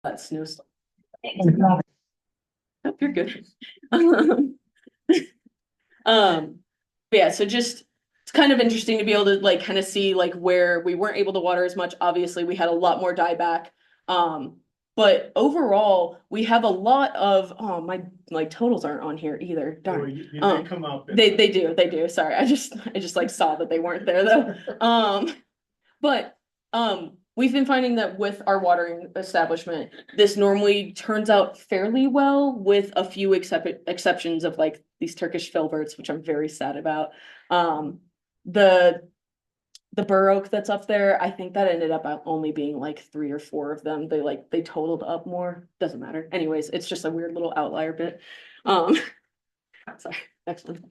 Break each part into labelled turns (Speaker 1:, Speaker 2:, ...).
Speaker 1: that snowstorm. Oh, you're good. Um, but yeah, so just it's kind of interesting to be able to like kind of see like where we weren't able to water as much. Obviously, we had a lot more dieback. Um, but overall, we have a lot of my totals aren't on here either.
Speaker 2: Oh,
Speaker 1: Darn.
Speaker 2: they come up in
Speaker 1: They do. Sorry. I just like saw that they weren't there though. But we've been finding that with our watering establishment, this normally turns out fairly well, with a few exceptions of like these Turkish filberts, which I'm very sad about. Um, the the bur oak that's up there, I think that ended up only being like 3 or 4 of them. They totaled up more. Doesn't matter. Anyways, it's just a weird little outlier bit. Um, sorry. Next one.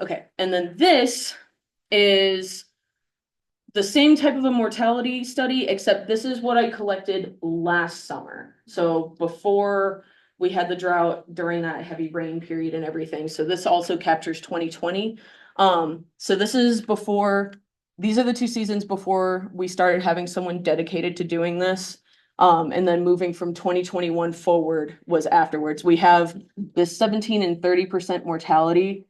Speaker 1: Okay, and then this is the same type of a mortality study, except this is what I collected last summer. So before we had the drought during that heavy rain period and everything. So this also captures 2020. So this is before, these are the 2 seasons before we started having someone dedicated to doing this. And then moving from 2021 forward was afterwards. We have this 17 and 30% mortality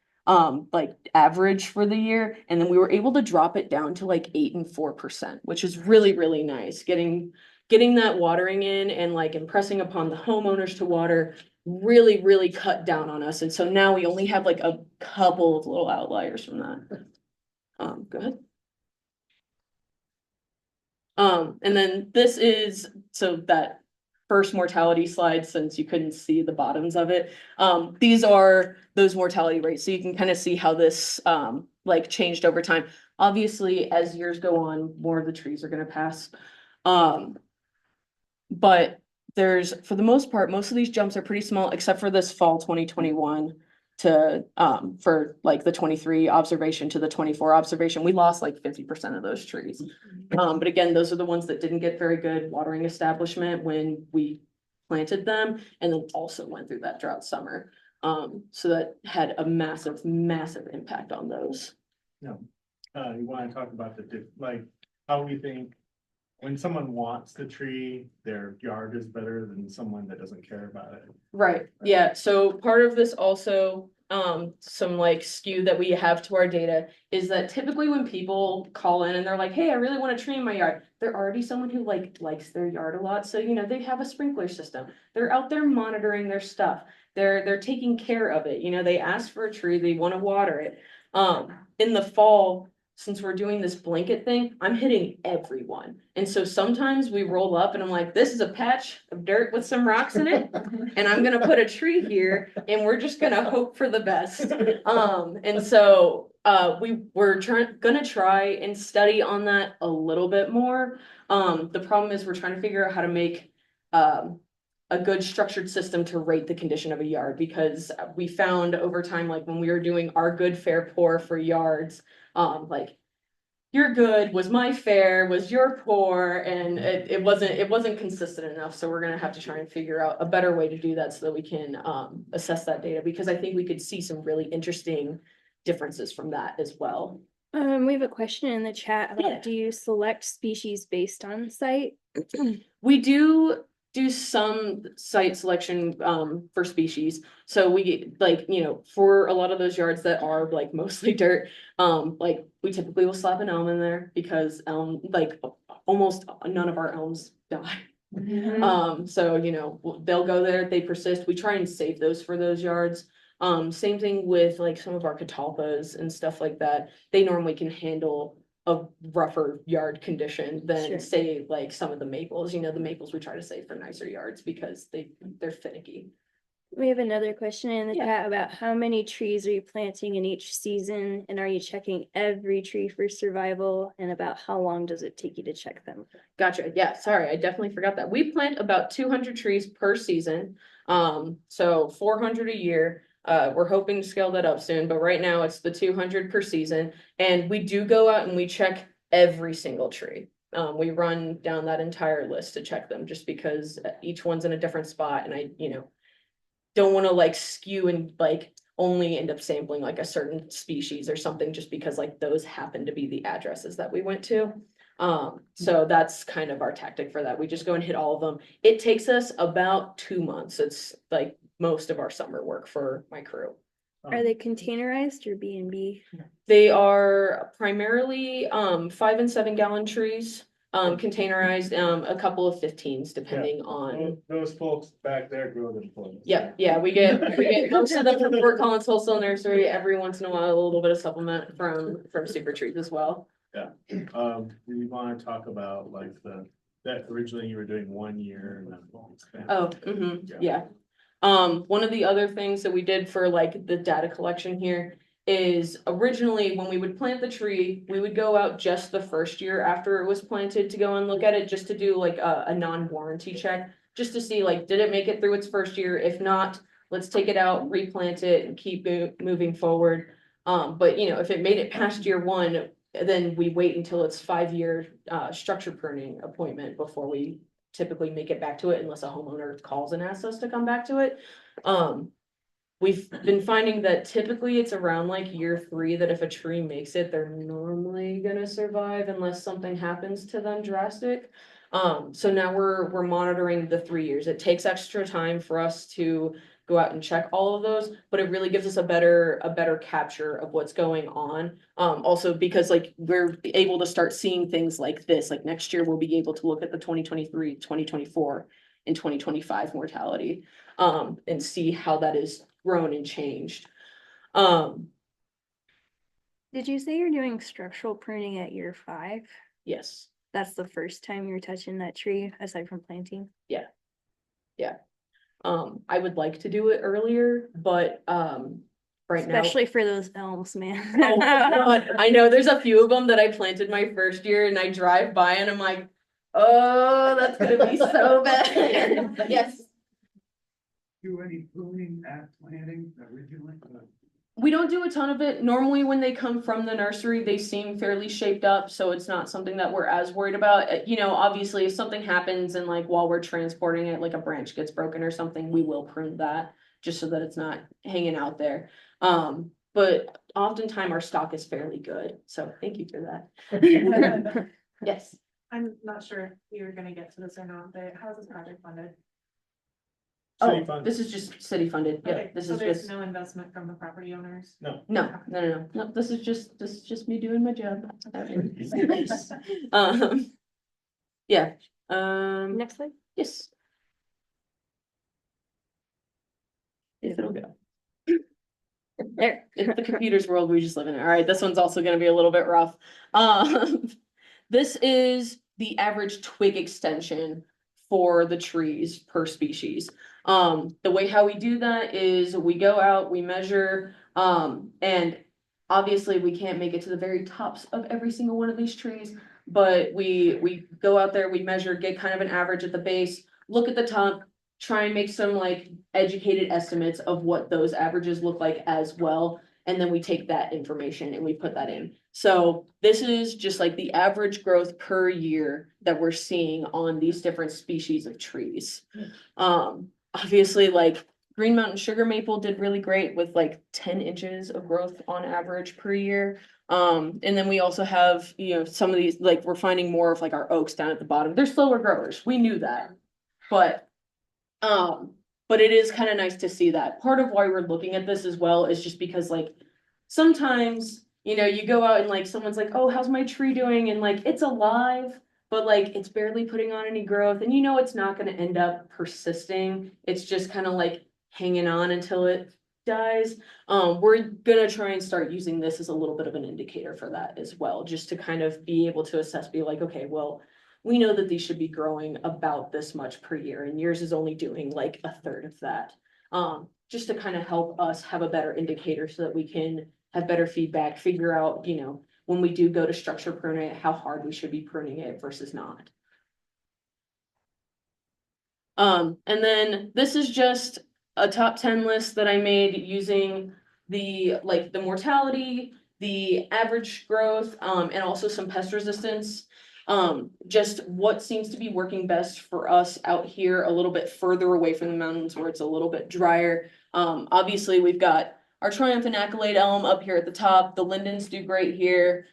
Speaker 1: like average for the year, and then we were able to drop it down to like 8 and 4%, which is really nice. Getting that watering in and like impressing upon the homeowners to water really cut down on us, and so now we only have like a couple of little outliers from that. Go ahead. And then this is so that first mortality slide, since you couldn't see the bottoms of it. These are those mortality rates. So you can kind of see how this like changed over time. Obviously, as years go on, more of the trees are going to pass. Um, but there's, for the most part, most of these jumps are pretty small, except for this fall 2021 to for like the 23 observation to the 24 observation. We lost like 50% of those trees. But again, those are the ones that didn't get very good watering establishment when we planted them, and then also went through that drought summer. So that had a massive impact on those.
Speaker 2: No. You want to talk about like how we think when someone wants the tree, their yard is better than someone that doesn't care about it.
Speaker 1: Right, yeah, so part of this also, some like skew that we have to our data is that typically when people call in and they're like, hey, I really want a tree in my yard, they're already someone who like likes their yard a lot, so they have a sprinkler system. They're out there monitoring their stuff. They're taking care of it. They ask for a tree, they want to water it. In the fall, since we're doing this blanket thing, I'm hitting everyone. And so sometimes we roll up and I'm like, this is a patch of dirt with some rocks in it, and I'm gonna put a tree here, and we're just gonna hope for the best. And so we're gonna try and study on that a little bit more. The problem is we're trying to figure out how to make a good structured system to rate the condition of a yard, because we found over time, like when we were doing our good, fair, poor for yards, like your good was my fair was your poor, and it wasn't consistent enough. So we're gonna have to try and figure out a better way to do that so that we can assess that data, because I think we could see some really interesting differences from that as well.
Speaker 3: We have a question in the chat about,
Speaker 1: Yeah.
Speaker 3: do you select species based on site?
Speaker 1: We do some site selection for species. So we like, for a lot of those yards that are like mostly dirt, like we typically will slap an elm in there, because like almost none of our elms die. So they'll go there, they persist. We try and save those for those yards. Same thing with like some of our catalpas and stuff like that. They normally can handle a rougher yard condition than
Speaker 3: Sure.
Speaker 1: say like some of the maples. The maples we try to save for nicer yards because they're finicky.
Speaker 3: We have another question in the
Speaker 1: Yeah.
Speaker 3: chat about how many trees are you planting in each season, and are you checking every tree for survival, and about how long does it take you to check them?
Speaker 1: Gotcha. Yeah, sorry, I definitely forgot that. We plant about 200 trees per season. So 400 a year. We're hoping to scale that up soon, but right now it's the 200 per season. And we do go out and we check every single tree. We run down that entire list to check them, just because each one's in a different spot, and I, don't want to like skew and like only end up sampling like a certain species or something, just because like those happen to be the addresses that we went to. So that's kind of our tactic for that. We just go and hit all of them. It takes us about 2 months. It's like most of our summer work for my crew.
Speaker 3: Are they containerized or B&B?
Speaker 1: They are primarily 5 and 7 gallon trees, containerized, a couple of 15s depending on.
Speaker 2: Those folks back there grow them for us.
Speaker 1: Yeah, we get most of them from Fort Collins Wholesale Nursery. Every once in a while, a little bit of supplement from Super Trees as well.
Speaker 2: We wanna talk about like that originally you were doing 1 year and then.
Speaker 1: Oh, yeah. One of the other things that we did for like the data collection here is originally when we would plant the tree, we would go out just the first year after it was planted to go and look at it, just to do like a non-warranty check, just to see like, did it make it through its first year? If not, let's take it out, replant it and keep moving forward. But you know, if it made it past year 1, then we wait until its 5-year structure pruning appointment before we typically make it back to it unless a homeowner calls and asks us to come back to it. We've been finding that typically it's around like year 3 that if a tree makes it, they're normally gonna survive unless something happens to them drastic. So now we're monitoring the 3 years. It takes extra time for us to go out and check all of those, but it really gives us a better capture of what's going on. Also because like we're able to start seeing things like this, like next year we'll be able to look at the 2023, 2024, and 2025 mortality, and see how that is grown and changed.
Speaker 3: Did you say you're doing structural pruning at year 5?
Speaker 1: Yes,
Speaker 3: That's the first time you're touching that tree aside from planting?
Speaker 1: I would like to do it earlier, but, right now.
Speaker 3: Especially for those elms, man.
Speaker 1: Oh, God, I know there's a few of them that I planted my first year and I drive by and I'm like, oh, that's gonna be so bad. Yes.
Speaker 4: Do any pruning at planting originally?
Speaker 1: We don't do a ton of it. Normally, when they come from the nursery, they seem fairly shaped up, so it's not something that we're as worried about. You know, obviously, if something happens and like while we're transporting it, like a branch gets broken or something, we will prune that just so that it's not hanging out there. But oftentimes our stock is fairly good, so thank you for that. Yes.
Speaker 5: I'm not sure if you're gonna get to this or not, but how is this project funded?
Speaker 2: City
Speaker 1: Oh,
Speaker 2: funds.
Speaker 1: this is just city funded. Yeah,
Speaker 5: Okay,
Speaker 1: this
Speaker 5: so
Speaker 1: is
Speaker 5: there's
Speaker 1: just,
Speaker 5: no investment from the property owners?
Speaker 1: no, this is just me doing my job. Um, yeah,
Speaker 3: Next slide.
Speaker 1: yes. If it'll go.
Speaker 3: There.
Speaker 1: It's the computer's world we just live in. All right, this one's also gonna be a little bit rough. This is the average twig extension for the trees per species. The way how we do that is we go out, we measure, and obviously we can't make it to the very tops of every single one of these trees, but we go out there, we measure, get kind of an average at the base, look at the top, try and make some like educated estimates of what those averages look like as well. And then we take that information and we put that in. So this is just like the average growth per year that we're seeing on these different species of trees. Obviously like Green Mountain Sugar Maple did really great with like 10 inches of growth on average per year. And then we also have, you know, some of these, like we're finding more of like our oaks down at the bottom. They're slower growers. We knew that. But it is kind of nice to see that. Part of why we're looking at this as well is just because like sometimes, you know, you go out and like someone's like, oh, how's my tree doing? And like it's alive, but like it's barely putting on any growth. And you know it's not gonna end up persisting. It's just kind of like hanging on until it dies. We're gonna try and start using this as a little bit of an indicator for that as well, just to kind of be able to assess, be like, okay, well, we know that these should be growing about this much per year and yours is only doing like a third of that. Just to kind of help us have a better indicator so that we can have better feedback, figure out, you know, when we do go to structure prune it, how hard we should be pruning it versus not. And then this is just a top 10 list that I made using the mortality, the average growth, and also some pest resistance. Just what seems to be working best for us out here a little bit further away from the mountains where it's a little bit drier. Obviously we've got our Triumph and Accolade elm up here at the top. The lindens do great here.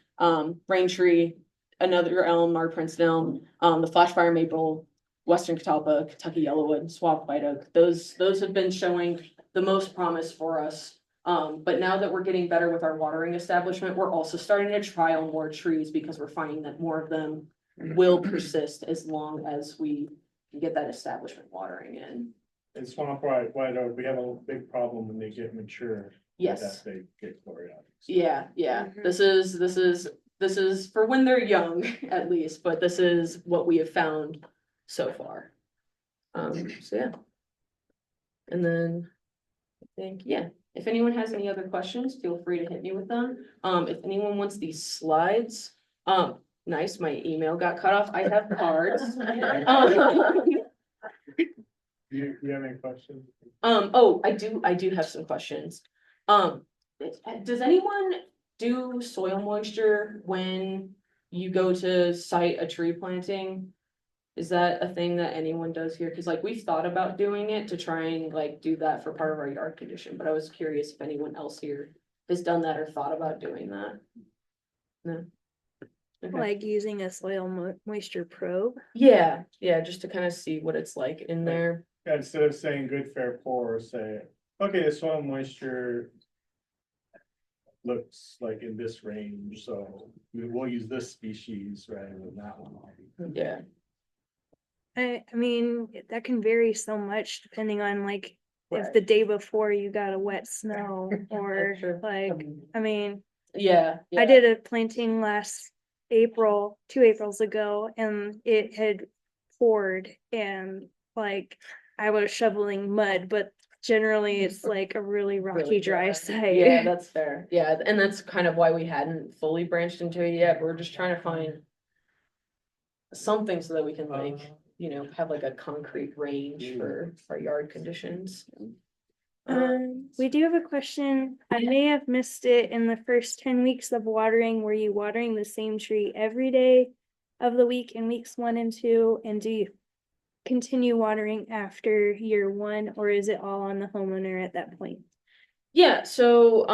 Speaker 1: Braintree another elm, our Princeton elm, the flash fire maple, Western catalpa, Kentucky yellowwood, swamp white oak. Those have been showing the most promise for us. But now that we're getting better with our watering establishment, we're also starting to trial more trees because we're finding that more of them will persist as long as we get that establishment watering in.
Speaker 2: And swamp white oak, we have a big problem when they get mature.
Speaker 1: Yes.
Speaker 2: That they get chloride.
Speaker 1: Yeah, yeah.
Speaker 3: Mhm.
Speaker 1: This is for when they're young, at least, but this is what we have found so far. So yeah. And then I think, yeah, if anyone has any other questions, feel free to hit me with them. If anyone wants these slides, nice, my email got cut off. I have cards.
Speaker 2: Do you have any questions?
Speaker 1: Oh, I do have some questions. Does anyone do soil moisture when you go to site a tree planting? Is that a thing that anyone does here? Cause like we've thought about doing it to try and like do that for part of our yard condition, but I was curious if anyone else here has done that or thought about doing that. No. Okay.
Speaker 3: Like using a soil moisture probe.
Speaker 1: Yeah, yeah, just to kind of see what it's like in there.
Speaker 2: Yeah, instead of saying good, fair, poor, say, okay, the soil moisture looks like in this range, so we'll use this species rather than that one.
Speaker 1: Yeah,
Speaker 3: I mean, that can vary so much depending on like if
Speaker 1: Right.
Speaker 3: the day before you got a wet snow or
Speaker 1: That's true.
Speaker 3: like, I mean,
Speaker 1: yeah.
Speaker 3: I did a planting last April, 2 Aprils ago, and it had poured and like I was shoveling mud, but generally it's like a really rocky,
Speaker 1: Really
Speaker 3: dry
Speaker 1: dry.
Speaker 3: site.
Speaker 1: Yeah, that's fair. Yeah, and that's kind of why we hadn't fully branched into it yet. We're just trying to find something so that we can like, have like a concrete range for our yard conditions.
Speaker 3: We do have a question. I may have missed it in the first 10 weeks of watering. Were you watering the same tree every day of the week in weeks 1 and 2? And do you continue watering after year 1, or is it all on the homeowner at that point?
Speaker 1: Yeah, so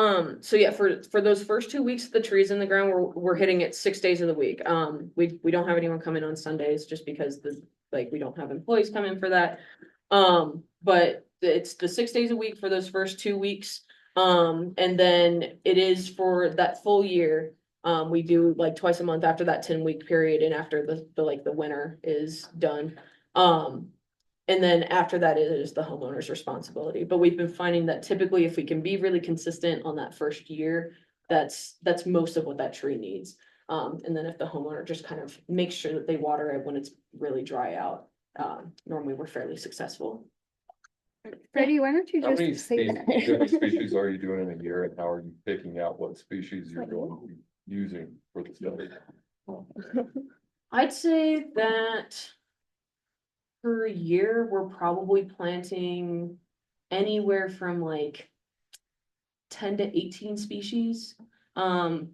Speaker 1: yeah, for those first 2 weeks, the trees in the ground, we're hitting it 6 days of the week. We don't have anyone come in on Sundays just because we don't have employees come in for that. But it's the 6 days a week for those first 2 weeks. And then it is for that full year. We do like twice a month after that 10-week period and after the winter is done. And then after that, it is the homeowner's responsibility. But we've been finding that typically if we can be really consistent on that first year, that's most of what that tree needs. And then if the homeowner just kind of makes sure that they water it when it's really dry out, normally we're fairly successful.
Speaker 3: Freddie, why don't you
Speaker 6: How many
Speaker 3: just say
Speaker 6: different
Speaker 3: that?
Speaker 6: species are you doing in a year, and how are you picking out what species you're going to be using for the study?
Speaker 1: I'd say that per year, we're probably planting anywhere from like 10 to 18 species. Part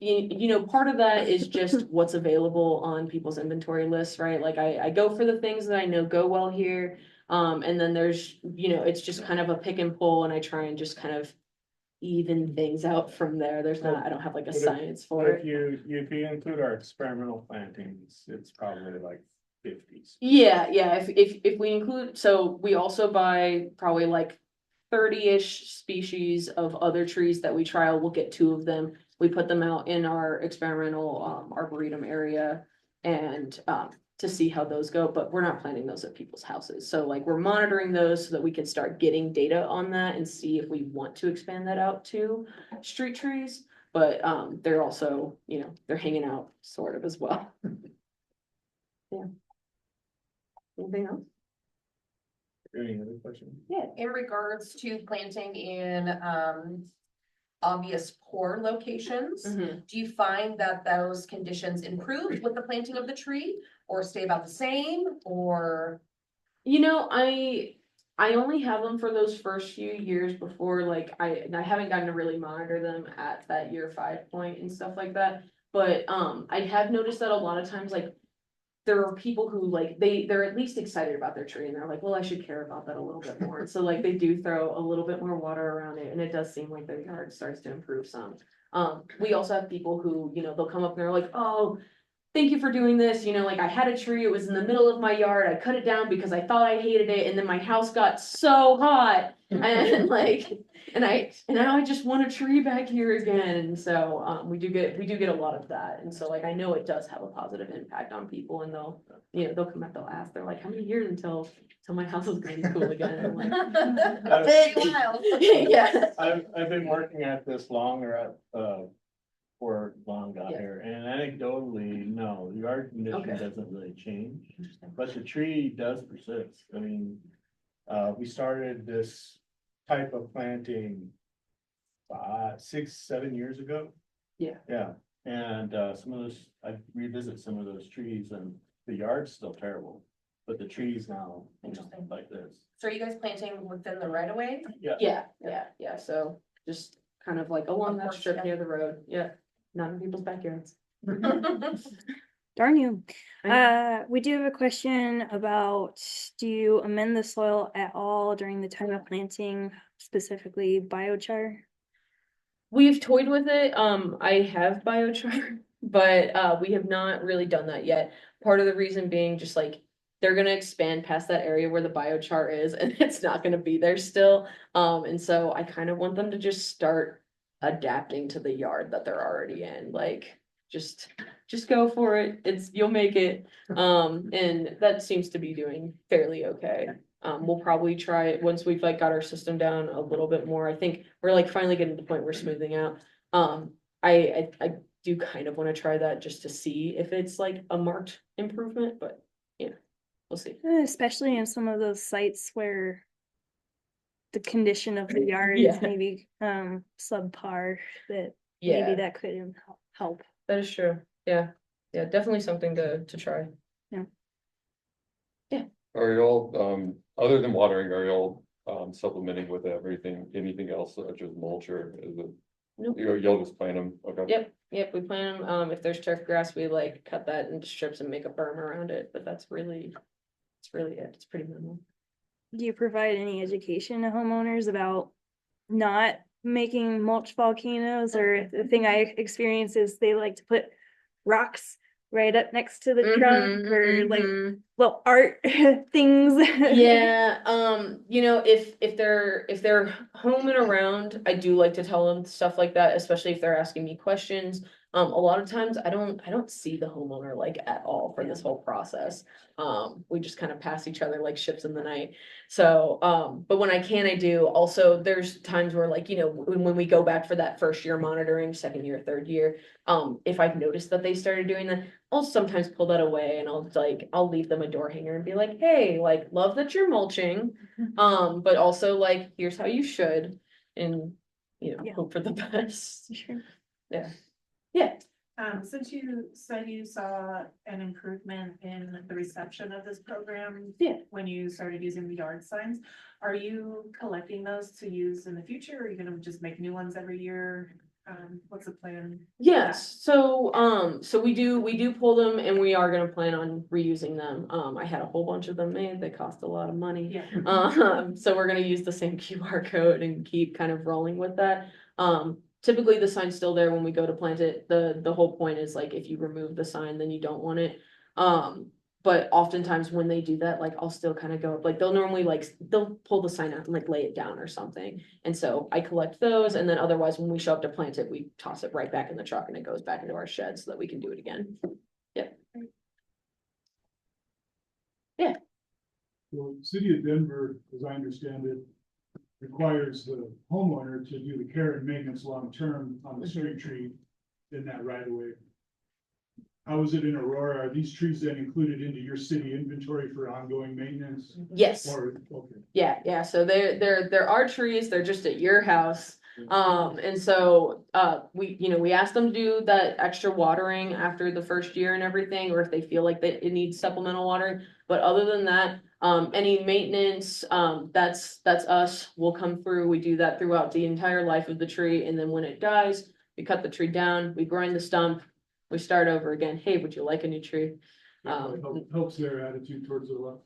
Speaker 1: of that is just what's available on people's inventory lists, right? Like I go for the things that I know go well here. And then there's, it's just kind of a pick and pull and I try and just kind of even things out from there. I don't have like a
Speaker 2: But if-
Speaker 1: science for
Speaker 2: But if
Speaker 1: it.
Speaker 2: you include our experimental plantings, it's probably like 50s.
Speaker 1: Yeah, if we include, so we also buy probably like 30-ish species of other trees that we trial. We'll get 2 of them. We put them out in our experimental arboretum area and to see how those go, but we're not planting those at people's houses. So like we're monitoring those so that we can start getting data on that and see if we want to expand that out to street trees. But they're also, they're hanging out sort of as well. Yeah. Anything else?
Speaker 2: Any other questions?
Speaker 1: Yeah.
Speaker 7: In regards to planting in obvious poor locations, do you find that those conditions improve with the planting of the tree or stay about the same or?
Speaker 1: I only have them for those first few years before like I haven't gotten to really monitor them at that year 5 point and stuff like that. But I have noticed that a lot of times like there are people who like they're at least excited about their tree and they're like, well, I should care about that a little bit more. So like they do throw a little bit more water around it and it does seem like their yard starts to improve some. We also have people who, they'll come up and they're like, oh, thank you for doing this, like I had a tree, it was in the middle of my yard, I cut it down because I thought I hated it, and then my house got so hot. And like, and now I just want a tree back here again, and so, we do get a lot of that, and so like, I know it does have a positive impact on people, and they'll come back, they'll ask, they're like, how many years until my house is gonna be cool again, and I'm like,
Speaker 7: Big while.
Speaker 1: yeah.
Speaker 2: I've been working at this longer, before Lon got
Speaker 1: Yeah.
Speaker 2: here, and anecdotally, no, the yard condition
Speaker 1: Okay.
Speaker 2: doesn't really change. But the tree does persist. I mean, we started this type of planting 6, 7 years ago.
Speaker 1: Yeah.
Speaker 2: Yeah, and some of those, I revisit some of those trees, and the yard's still terrible, but the trees now,
Speaker 7: Interesting.
Speaker 2: like this.
Speaker 7: So are you guys planting within the right of way?
Speaker 1: Yeah, so just kind of like along
Speaker 7: Of
Speaker 1: that
Speaker 7: course,
Speaker 1: strip
Speaker 7: yeah.
Speaker 1: near the road, yeah, not in people's backyards.
Speaker 3: Darn you.
Speaker 1: I
Speaker 3: We do have a question about, do you amend the soil at all during the time of planting, specifically biochar?
Speaker 1: We've toyed with it, I have biochar, but we have not really done that yet. Part of the reason being just like, they're gonna expand past that area where the biochar is, and it's not gonna be there still. And so I kind of want them to just start adapting to the yard that they're already in, like, just go for it, you'll make it. And that seems to be doing fairly okay. We'll probably try it once we've like got our system down a little bit more. I think we're like finally getting to the point we're smoothing out. I do kind of want to try that just to see if it's like a marked improvement, but yeah, we'll see.
Speaker 3: Especially in some of those sites where the condition of the yard
Speaker 1: Yeah.
Speaker 3: is maybe subpar, that
Speaker 1: Yeah,
Speaker 3: maybe that could help.
Speaker 1: that is true. Yeah, definitely something to try.
Speaker 6: Are y'all, other than watering, are y'all, supplementing with anything else such as mulch, or is it?
Speaker 1: Nope.
Speaker 6: Y'all just plant them, okay?
Speaker 1: Yep, we plan, if there's turf grass, we like cut that into strips and make a berm around it, but it's really it, it's pretty minimal.
Speaker 3: Do you provide any education to homeowners about not making mulch volcanoes? Or the thing I experience is they like to put rocks right up next to the trunk, or like little art things.
Speaker 1: Yeah, if they're home and around, I do like to tell them stuff like that, especially if they're asking me questions. A lot of times I don't see the homeowner like at all for this whole process. We just kind of pass each other like ships in the night. So, but when I can, I do. Also, there's times where like, when we go back for that first year monitoring, second year, third year, if I've noticed that they started doing that, I'll sometimes pull that away and I'll leave them a door hanger and be like, hey, like, love that you're mulching. But also like, here's how you should, and
Speaker 3: Yeah.
Speaker 1: hope for the best.
Speaker 3: Sure.
Speaker 1: Yeah.
Speaker 5: Since you said you saw an improvement in the reception of this program.
Speaker 1: Yeah.
Speaker 5: When you started using the yard signs, are you collecting those to use in the future, or are you gonna just make new ones every year? What's the plan?
Speaker 1: Yes, so we do pull them, and we are gonna plan on reusing them. I had a whole bunch of them made, they cost a lot of money.
Speaker 5: Yeah.
Speaker 1: So we're gonna use the same QR code and keep kind of rolling with that. Typically the sign's still there when we go to plant it. The whole point is like, if you remove the sign, then you don't want it. But oftentimes when they do that, like I'll still kind of go up, like they'll normally they'll pull the sign out and like lay it down or something. And so I collect those, and then otherwise when we show up to plant it, we toss it right back in the truck and it goes back into our shed so that we can do it again.
Speaker 4: Well, the city of Denver, as I understand it, requires the homeowner to do the care and maintenance long-term on the street tree in that right of way. How is it in Aurora? Are these trees then included into your city inventory for ongoing maintenance?
Speaker 1: Yes.
Speaker 4: Or, okay.
Speaker 1: Yeah, so there are trees, they're just at your house. And so, we asked them to do that extra watering after the first year and everything, or if they feel like that it needs supplemental watering. But other than that, any maintenance, that's us, we'll come through, we do that throughout the entire life of the tree, and then when it dies, we cut the tree down, we grind the stump, we start over again. Hey, would you like a new tree?
Speaker 4: Helps their attitude towards the lot.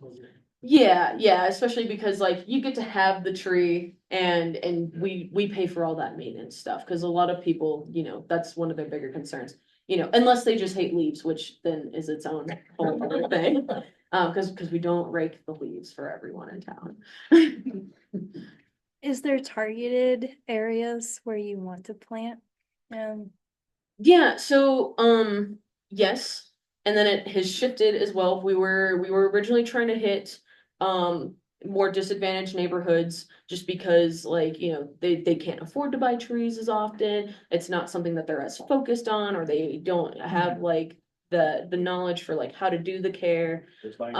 Speaker 1: Yeah, especially because like you get to have the tree, and we pay for all that maintenance stuff, because a lot of people, that's one of their bigger concerns. you know, unless they just hate leaves, which then is its own whole other thing. Because we don't rake the leaves for everyone in town.
Speaker 3: Is there targeted areas where you want to plant?
Speaker 1: Yeah, so, yes, and then it has shifted as well. We were originally trying to hit, more disadvantaged neighborhoods just because like, you know, they can't afford to buy trees as often. It's not something that they're as focused on, or they don't have like the knowledge for like how to do the care.
Speaker 2: Just like.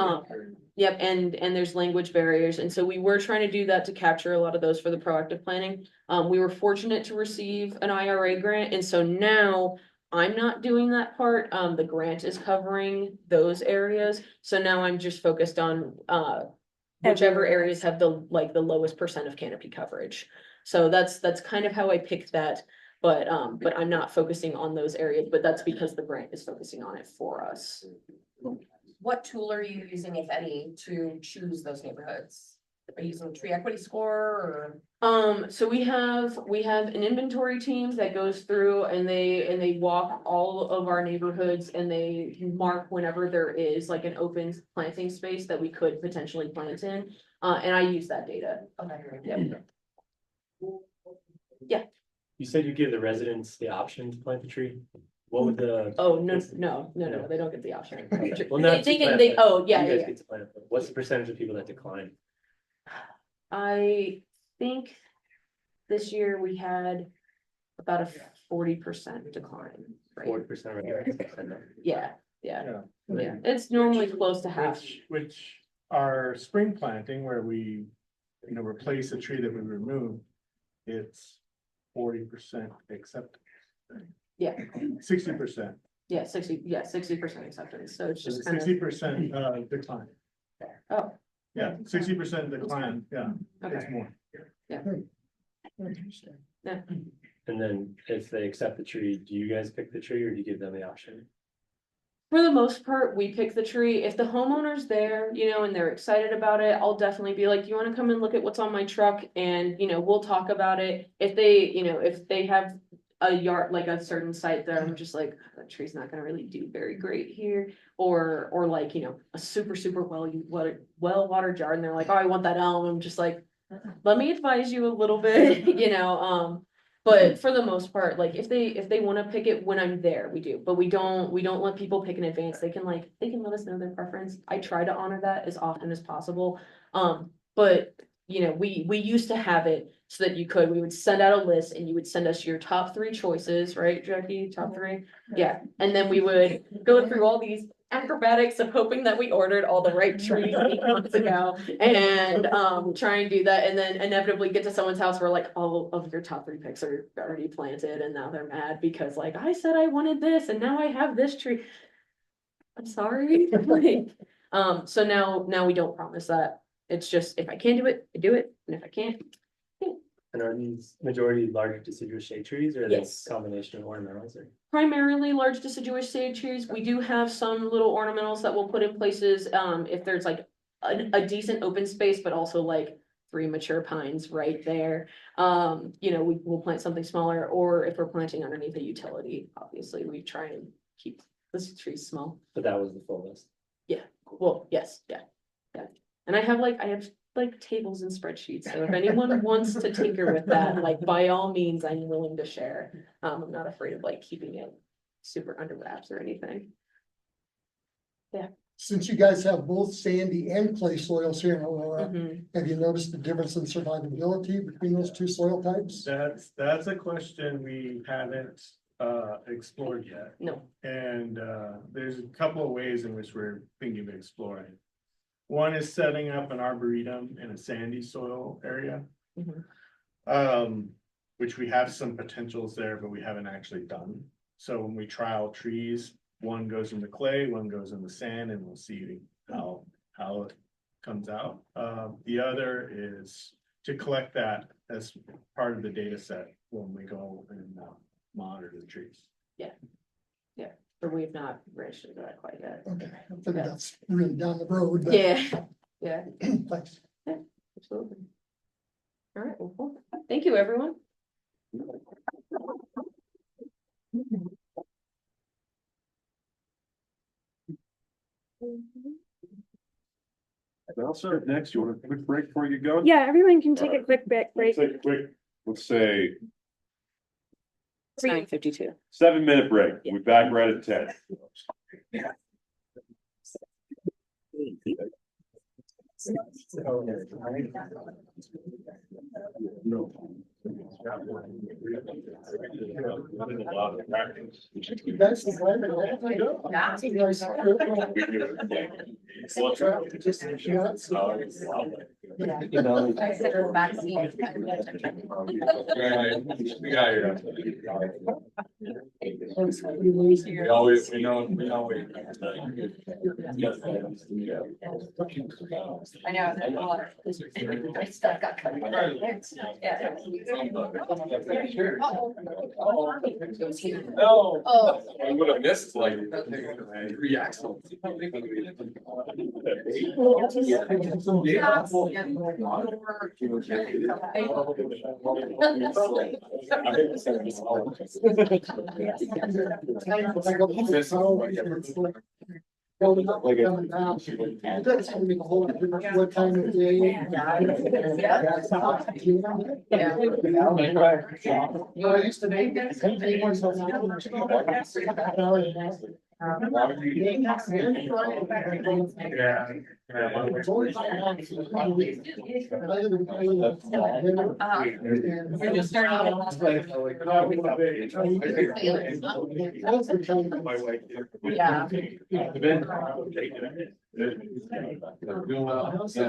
Speaker 1: Yep, and there's language barriers, and so we were trying to do that to capture a lot of those for the proactive planning. We were fortunate to receive an IRA grant, and so now I'm not doing that part. The grant is covering those areas, so now I'm just focused on whichever
Speaker 3: Everywhere
Speaker 1: areas have the the lowest percent of canopy coverage. So that's kind of how I picked that, but I'm not focusing on those areas, but that's because the grant is focusing on it for us.
Speaker 7: What tool are you using, if any, to choose those neighborhoods? Are you using a tree equity score or?
Speaker 1: So we have an inventory team that goes through and they walk all of our neighborhoods and they mark whenever there is like an open planting space that we could potentially plant in. And I use that data.
Speaker 7: Okay.
Speaker 1: Yeah.
Speaker 8: You said you give the residents the option to plant the tree. What would the?
Speaker 1: Oh, no, they don't get the option.
Speaker 8: Well, not
Speaker 1: They
Speaker 8: to
Speaker 1: can,
Speaker 8: plant,
Speaker 1: they,
Speaker 8: but
Speaker 1: oh, yeah,
Speaker 8: you
Speaker 1: yeah,
Speaker 8: guys
Speaker 1: yeah.
Speaker 8: get to plant, but what's the percentage of people that decline?
Speaker 1: I think this year we had about a 40% decline, right?
Speaker 8: 40% of our.
Speaker 1: Yeah, yeah,
Speaker 2: Yeah.
Speaker 1: yeah. It's normally close to half.
Speaker 2: Which our spring planting where we, you know, replace a tree that we removed, it's 40% acceptance.
Speaker 1: Yeah.
Speaker 2: 60%.
Speaker 1: Yeah, 60% acceptance, so it's just kind of,
Speaker 2: 60% decline.
Speaker 1: oh,
Speaker 2: Yeah, 60% decline, yeah, it's
Speaker 1: okay,
Speaker 2: more.
Speaker 1: yeah.
Speaker 8: And then if they accept the tree, do you guys pick the tree or do you give them the option?
Speaker 1: For the most part, we pick the tree. If the homeowner's there, you know, and they're excited about it, I'll definitely be like, do you wanna come and look at what's on my truck? And, you know, we'll talk about it. If they, you know, if they have a yard, like a certain site that I'm just like, that tree's not gonna really do very great here. Or like, you know, a super well-watered yard, and they're like, oh, I want that elm. I'm just like, let me advise you a little bit, you know, but for the most part, like if they wanna pick it when I'm there, we do, but we don't let people pick in advance. They can let us know their preference. I try to honor that as often as possible. But you know, we used to have it so that we would send out a list and you would send us your top 3 choices, right, Jackie? Top 3? Yeah, and then we would go through all these acrobatics of hoping that we ordered all the right trees 8 months ago and try and do that and then inevitably get to someone's house where like all of your top 3 picks are already planted and now they're mad because like I said I wanted this and now I have this tree. I'm sorry. Like, so now we don't promise that. It's just if I can do it, I do it, and if I can't,
Speaker 8: And are these majority large deciduous shade trees or are they
Speaker 1: Yes.
Speaker 8: a combination of ornamentals or?
Speaker 1: primarily large deciduous shade trees. We do have some little ornamentals that we'll put in places, if there's like a decent open space, but also like 3 mature pines right there. You know, we'll plant something smaller, or if we're planting underneath a utility, obviously, we try and keep this trees small.
Speaker 8: But that was the full list.
Speaker 1: Well, yes, yeah. And I have tables and spreadsheets, so if anyone wants to tinker with that, like by all means, I'm willing to share. I'm not afraid of like keeping it super under wraps or anything.
Speaker 9: Since you guys have both sandy and clay soils here in Aurora,
Speaker 1: Mhm.
Speaker 9: have you noticed the difference in survivability between those 2 soil types?
Speaker 2: That's a question we haven't explored yet.
Speaker 1: No,
Speaker 2: And there's a couple of ways in which we're thinking of exploring. One is setting up an arboretum in a sandy soil area.
Speaker 1: Mhm.
Speaker 2: Which we have some potentials there, but we haven't actually done. So when we trial trees, one goes in the clay, one goes in the sand, and we'll see how it comes out. The other is to collect that as part of the data set when we go and monitor the trees.
Speaker 1: but we've not branched into that quite yet.
Speaker 9: Okay, I figured that's really down the road, but.
Speaker 1: Yeah, yeah,
Speaker 9: Thanks.
Speaker 1: absolutely. All right, well, cool. Thank you, everyone.
Speaker 6: I'll start next. You want a quick break before you go?
Speaker 3: Yeah, everyone can take a quick break.
Speaker 6: Let's take a quick, let's say,
Speaker 1: It's 9:52.
Speaker 6: 7-minute break. We'll be back right at 10.
Speaker 9: That's the plan. That's a nice-
Speaker 7: I sit in the back seat.
Speaker 6: We always, we know.
Speaker 7: I know. My stuff got cut. Yeah.
Speaker 6: No.
Speaker 7: Oh.
Speaker 6: I would have missed like 3 accidents.
Speaker 9: That's gonna be a whole different what time of day. I used to make
Speaker 7: Yeah.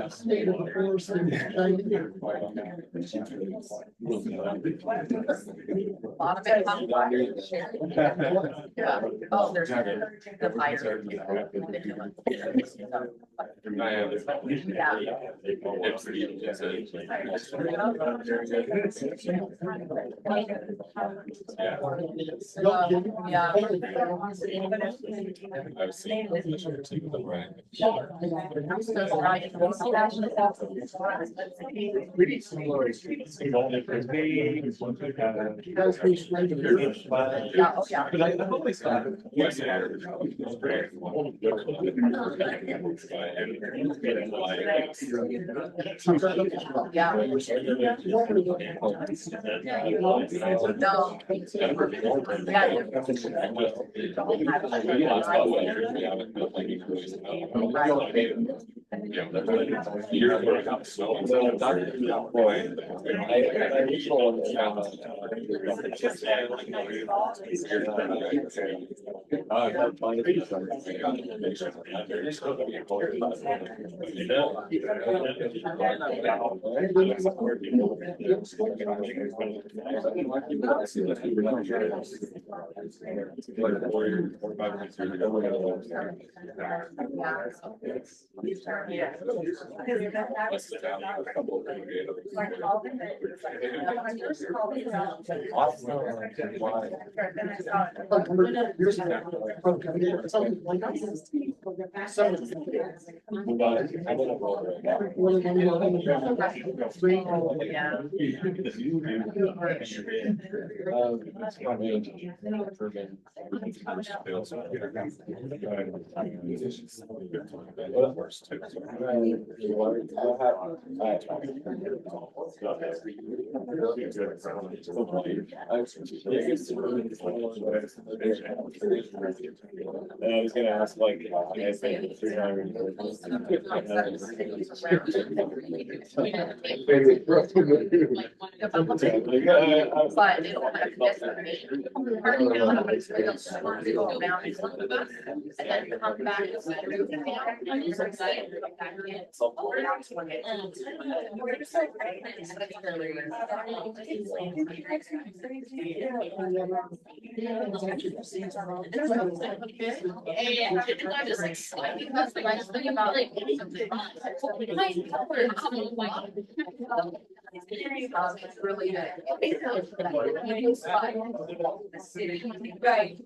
Speaker 9: State of affairs and-
Speaker 7: Lot of it. Yeah. Oh, there's the fire. Yeah.
Speaker 6: I've seen.
Speaker 2: Pretty similar.
Speaker 7: Yeah, oh, yeah.
Speaker 6: But I've always thought.
Speaker 7: Yeah.
Speaker 6: And I was gonna ask like.
Speaker 7: But it'll kind of miss the mission. Part of the go around and look at us, and then come back and say, I'm just excited to come back in. We're not doing it. We're just like, right, it's like I'm just like slightly, that's the right thing about like. It's really the city, right?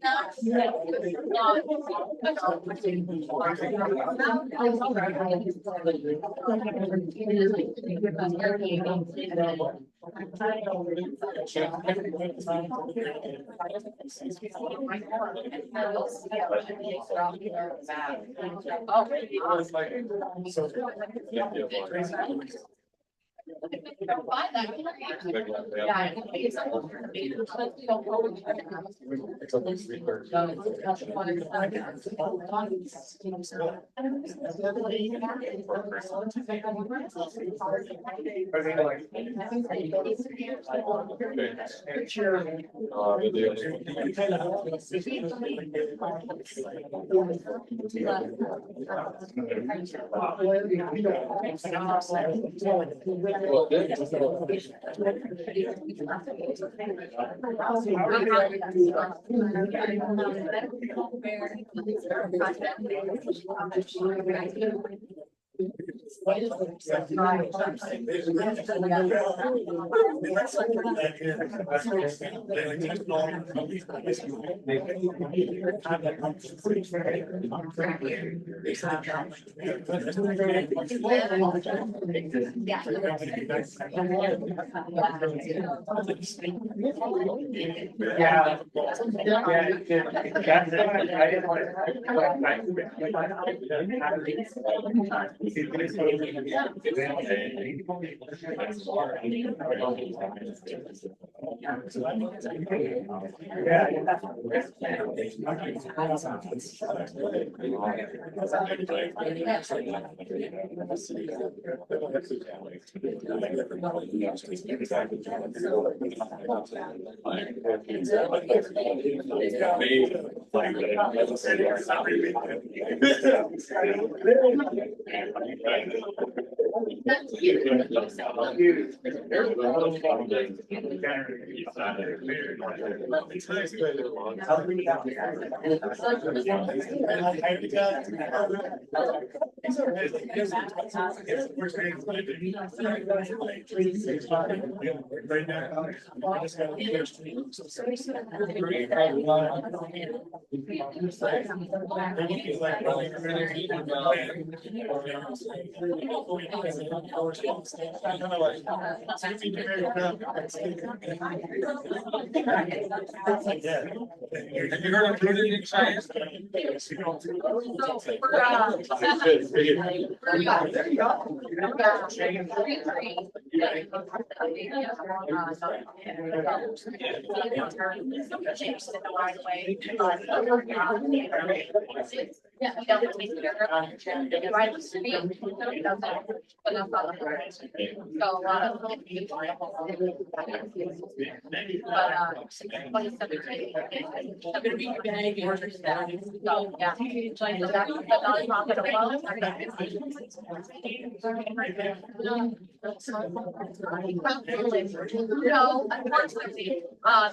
Speaker 7: No, unfortunately,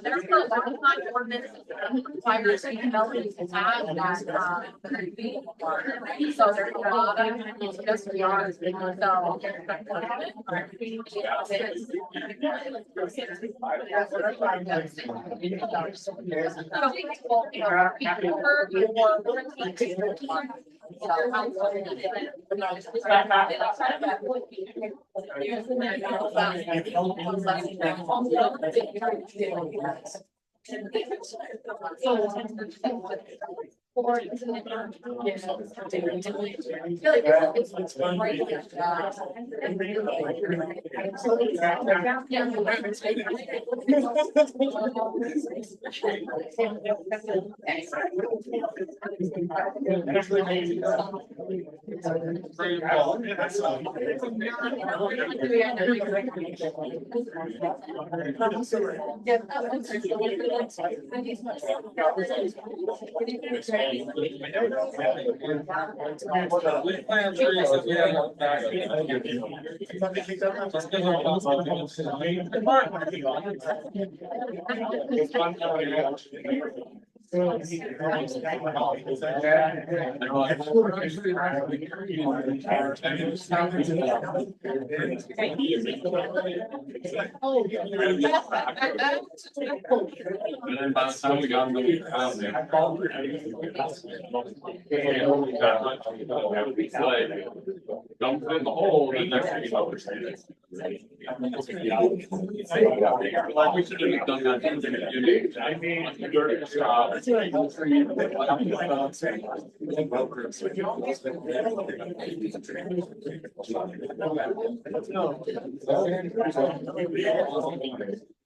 Speaker 7: there's a lot of my ordinance requires development to have that, so there's a lot of just beyond, so.
Speaker 6: And then by the time we got them out there. It's like, dump it in the hole, and next thing you know, it's. Like, we should have done that.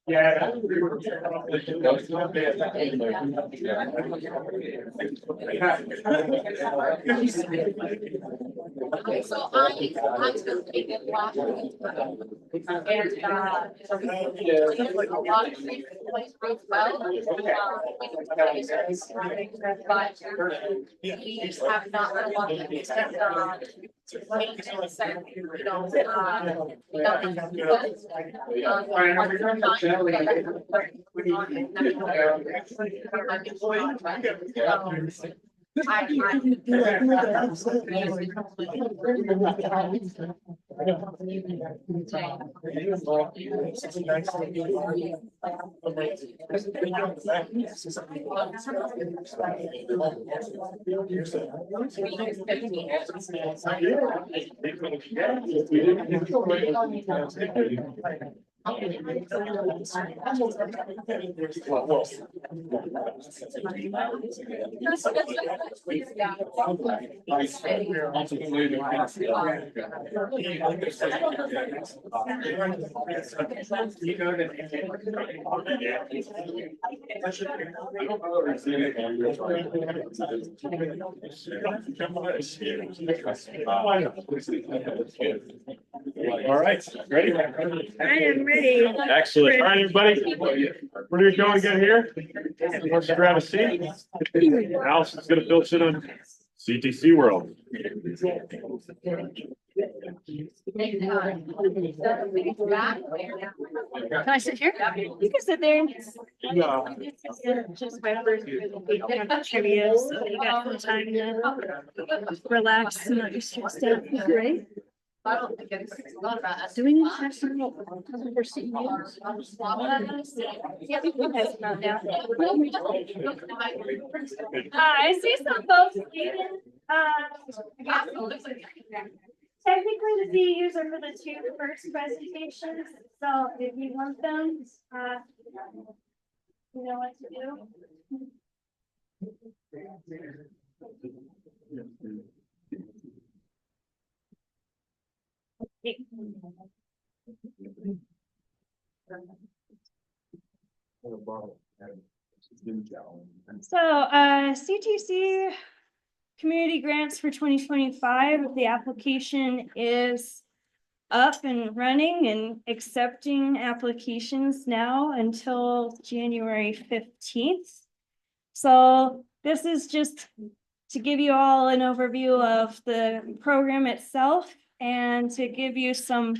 Speaker 4: Yeah.
Speaker 7: Okay, so I'm still taking it last week. And, like a lot of things in place really well. But we just have not done a lot of except, maintenance and, you know,
Speaker 10: All right, ready?
Speaker 3: I am ready.
Speaker 10: Excellent. All right, everybody. Where are you going to get here? Let's grab a seat. Allison's gonna fill us in on CTC World.
Speaker 3: Can I sit here? You can sit there. Just my first trivia, so you got some time to relax and not be stressed out, right?
Speaker 7: I don't think it's not bad.
Speaker 3: Do we need to have some for CEOs? Yeah, we can have some out now. I see some folks leaving. Technically, the CEUs are for the two first presentations, so if you want them, you know what to do. Okay. So, CTC community grants for 2025, the application is up and running and accepting applications now until January 15th. So this is just to give you all an overview of the program itself and to give you some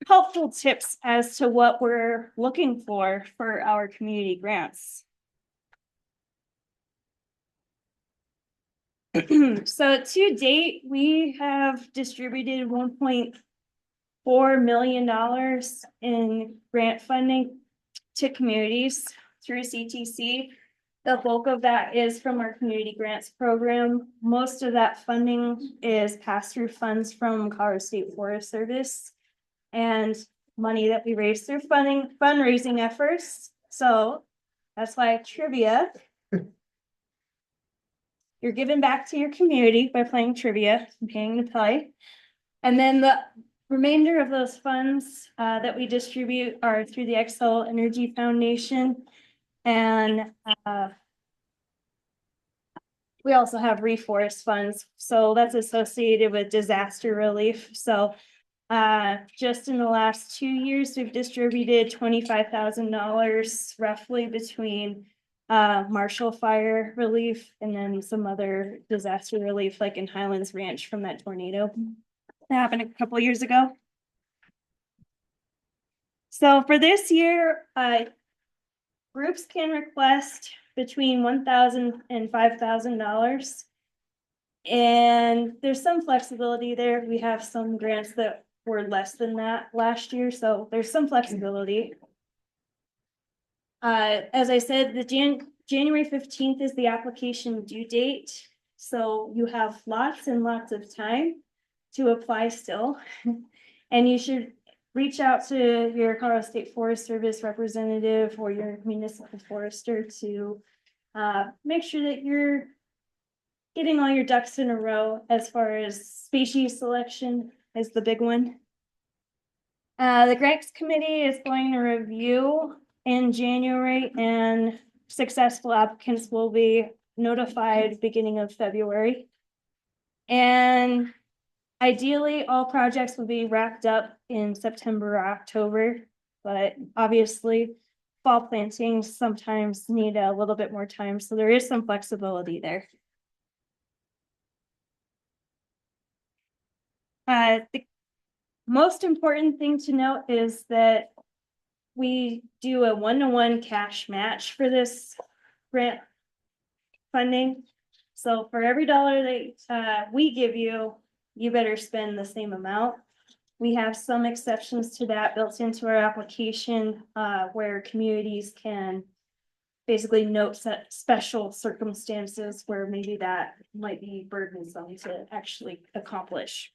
Speaker 3: helpful tips as to what we're looking for our community grants. So to date, we have distributed $1.4 million in grant funding to communities through CTC. The bulk of that is from our community grants program. Most of that funding is pass-through funds from Colorado State Forest Service and money that we raise through fundraising efforts. So that's why trivia. You're giving back to your community by playing trivia and paying to play. And then the remainder of those funds that we distribute are through the Xcel Energy Foundation. And we also have reforest funds. So that's associated with disaster relief. So just in the last 2 years, we've distributed $25,000 roughly between Marshall Fire Relief and then some other disaster relief, like in Highlands Ranch from that tornado that happened a couple of years ago. So for this year, groups can request between $1,000 and $5,000. And there's some flexibility there. We have some grants that were less than that last year, so there's some flexibility. As I said, January 15th is the application due date. So you have lots and lots of time to apply still. And you should reach out to your Colorado State Forest Service representative or your municipal forester to make sure that you're getting all your ducks in a row as far as species selection is the big one. The grants committee is going to review in January, and successful applicants will be notified beginning of February. And ideally, all projects will be wrapped up in September or October, but obviously fall plantings sometimes need a little bit more time, so there is some flexibility there. The most important thing to note is that we do a 1-to-1 cash match for this grant funding. So for every dollar that we give you, you better spend the same amount. We have some exceptions to that built into our application where communities can basically note special circumstances where maybe that might be burdensome to actually accomplish.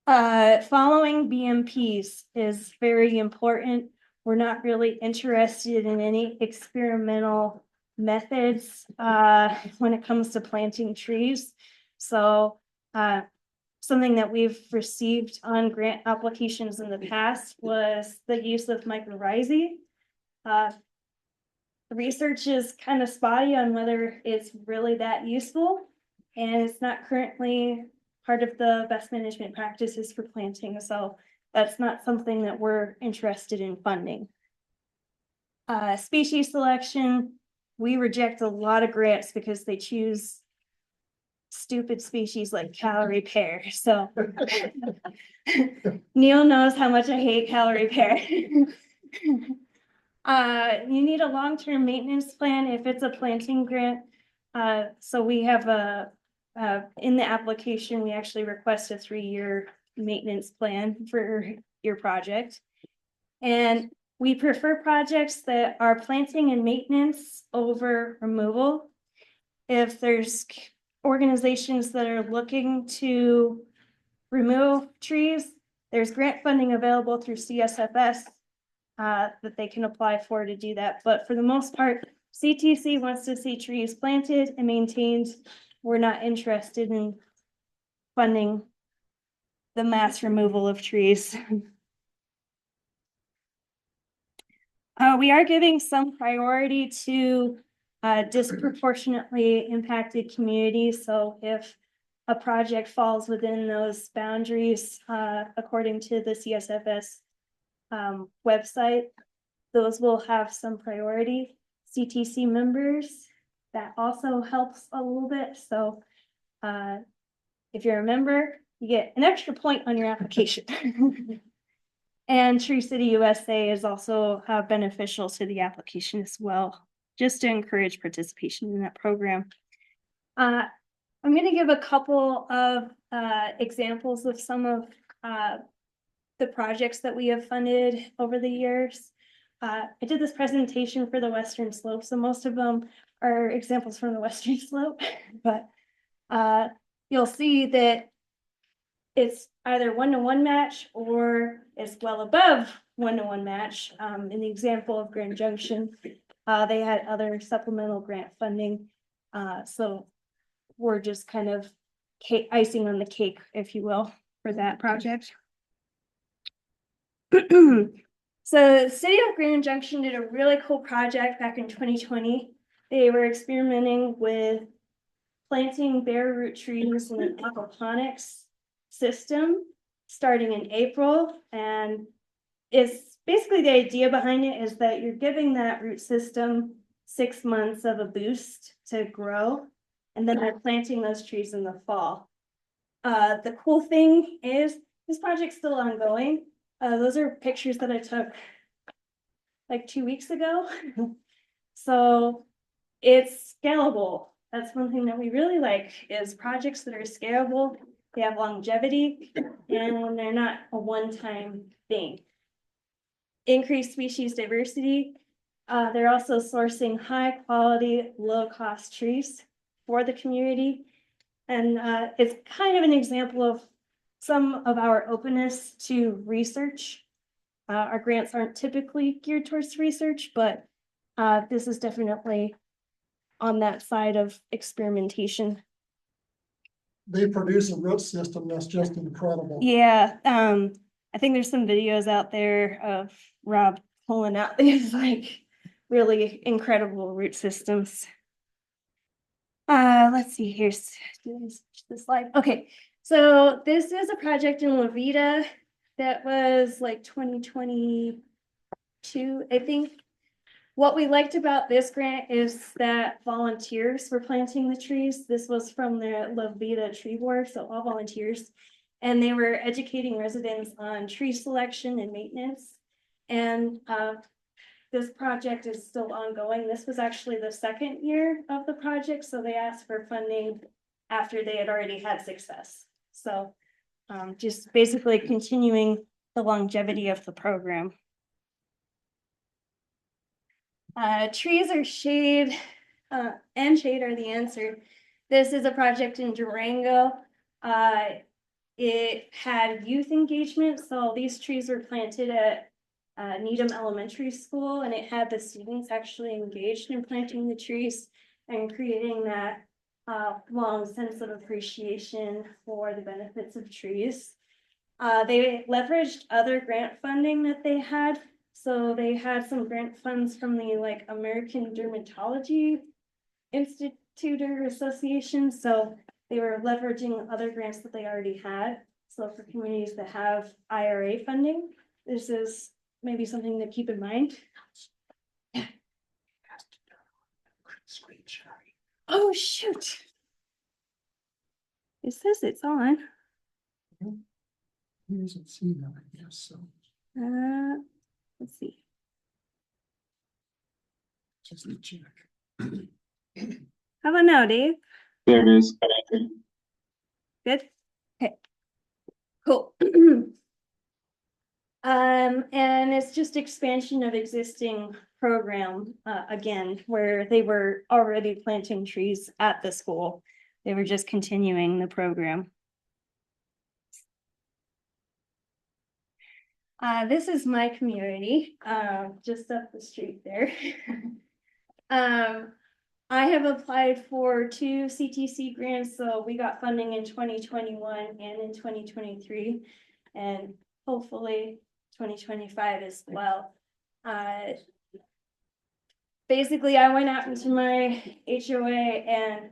Speaker 3: Following BMPs is very important. We're not really interested in any experimental methods when it comes to planting trees. So something that we've received on grant applications in the past was the use of mycorrhizae. The research is kind of spotty on whether it's really that useful, and it's not currently part of the best management practices for planting, so that's not something that we're interested in funding. Species selection, we reject a lot of grants because they choose stupid species like calorie pear, so Neil knows how much I hate calorie pear. You need a long-term maintenance plan if it's a planting grant. So we have in the application, we actually request a 3-year maintenance plan for your project. And we prefer projects that are planting and maintenance over removal. If there's organizations that are looking to remove trees, there's grant funding available through CSFS that they can apply for to do that. But for the most part, CTC wants to see trees planted and maintained. We're not interested in funding the mass removal of trees. We are giving some priority to disproportionately impacted communities. So if a project falls within those boundaries, according to the CSFS website, those will have some priority. CTC members, that also helps a little bit. So if you're a member, you get an extra point on your application. And Tree City USA is also beneficial to the application as well, just to encourage participation in that program. I'm going to give a couple of examples of some of the projects that we have funded over the years. I did this presentation for the Western Slope, so most of them are examples from the Western Slope, but you'll see that it's either 1-to-1 match or it's well above 1-to-1 match. In the example of Grand Junction, they had other supplemental grant funding. So we're just kind of icing on the cake, if you will, for that project. So the city of Grand Junction did a really cool project back in 2020. They were experimenting with planting bare root trees in an aquaponics system starting in April. And it's basically the idea behind it is that you're giving that root system 6 months of a boost to grow, and then they're planting those trees in the fall. The cool thing is this project's still ongoing. Those are pictures that I took like 2 weeks ago. So it's scalable. That's one thing that we really like is projects that are scalable. They have longevity and they're not a one-time thing. Increased species diversity. They're also sourcing high quality, low cost trees for the community. And it's kind of an example of some of our openness to research. Our grants aren't typically geared towards research, but this is definitely on that side of experimentation.
Speaker 9: They produce a root system that's just incredible.
Speaker 3: Yeah, I think there's some videos out there of Rob pulling out these like really incredible root systems. Let's see, here's the slide. Okay, so this is a project in La Vida that was like 2022, I think. What we liked about this grant is that volunteers were planting the trees. This was from the La Vida Tree Board, so all volunteers. And they were educating residents on tree selection and maintenance. And this project is still ongoing. This was actually the second year of the project, so they asked for funding after they had already had success. So just basically continuing the longevity of the program. Trees or shade, and shade are the answer. This is a project in Durango. It had youth engagement, so these trees were planted at Needham Elementary School, and it had the students actually engaged in planting the trees and creating that long sense of appreciation for the benefits of trees. They leveraged other grant funding that they had. So they had some grant funds from the like American Dermatology Institute or Association. So they were leveraging other grants that they already had. So for communities that have IRA funding, this is maybe something to keep in mind. Oh, shoot. It says it's on.
Speaker 9: He doesn't see that, I guess, so
Speaker 3: Let's see.
Speaker 9: just a check.
Speaker 3: How about now, Dave?
Speaker 10: There it is.
Speaker 3: Good. Okay. Cool. And it's just expansion of existing program, again, where they were already planting trees at the school. They were just continuing the program. This is my community, just up the street there. I have applied for 2 CTC grants, so we got funding in 2021 and in 2023, and hopefully 2025 as well. Basically, I went out into my HOA and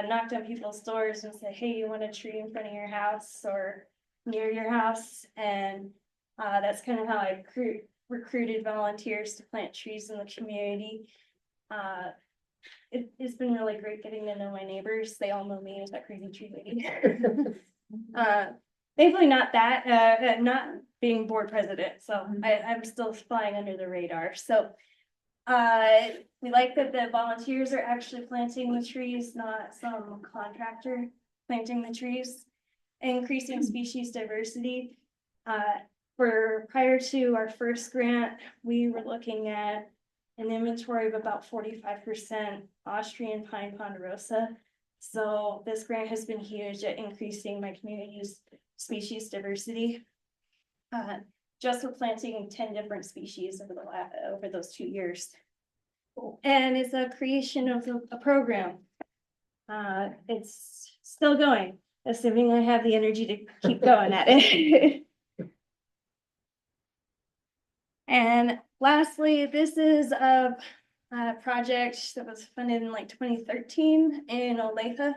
Speaker 3: knocked on people's doors and said, hey, you want a tree in front of your house or near your house? And that's kind of how I recruited volunteers to plant trees in the community. It's been really great getting to know my neighbors. They all know me as that crazy tree lady. Thankfully not that, not being board president, so I'm still flying under the radar. So we like that the volunteers are actually planting the trees, not some contractor planting the trees. Increasing species diversity. For prior to our first grant, we were looking at an inventory of about 45% Austrian pine ponderosa. So this grant has been huge at increasing my community's species diversity. Just with planting 10 different species over those 2 years. And it's a creation of a program. It's still going, assuming I have the energy to keep going at it. And lastly, this is a project that was funded in like 2013 in Olathe.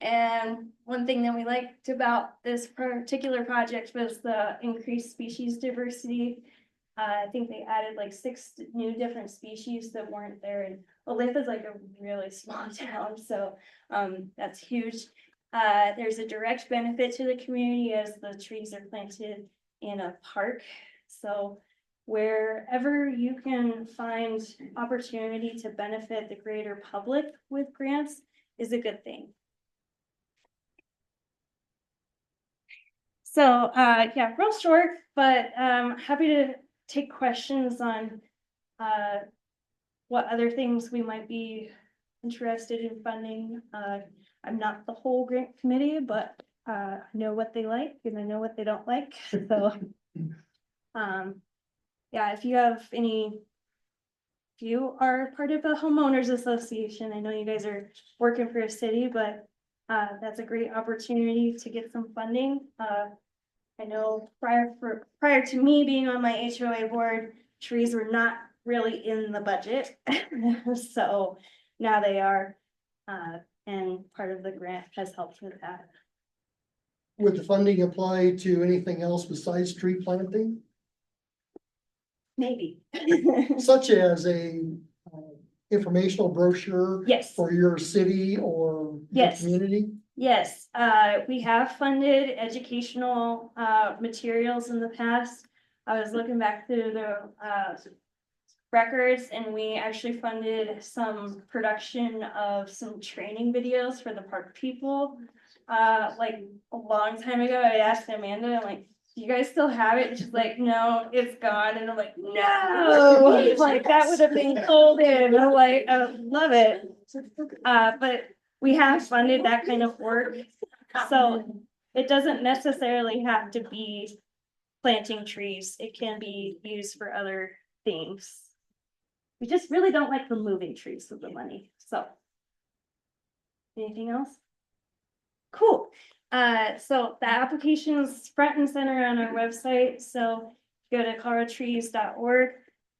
Speaker 3: And one thing that we liked about this particular project was the increased species diversity. I think they added like 6 new different species that weren't there. And Olathe is like a really small town, so that's huge. There's a direct benefit to the community as the trees are planted in a park. So wherever you can find opportunity to benefit the greater public with grants is a good thing. So, yeah, real short, but happy to take questions on what other things we might be interested in funding. I'm not the whole grant committee, but I know what they like and I know what they don't like. So, yeah, if you have any, if you are part of a homeowners association, I know you guys are working for a city, but that's a great opportunity to get some funding. I know prior to me being on my HOA board, trees were not really in the budget. So now they are, and part of the grant has helped with that.
Speaker 9: Would the funding apply to anything else besides tree planting,
Speaker 3: Maybe.
Speaker 9: such as a informational brochure
Speaker 3: Yes.
Speaker 9: for your city or your
Speaker 3: Yes.
Speaker 9: community?
Speaker 3: Yes, we have funded educational materials in the past. I was looking back through the records and we actually funded some production of some training videos for the park people. Like a long time ago, I asked Amanda, I'm like, do you guys still have it? And she's like, no, it's gone. And I'm like, no, like that would have been golden. I'm like, I love it. But we have funded that kind of work. So it doesn't necessarily have to be planting trees. It can be used for other things. We just really don't like removing trees with the money, so. Anything else? Cool. So the application is front and center on our website, so go to coloradotrees.org.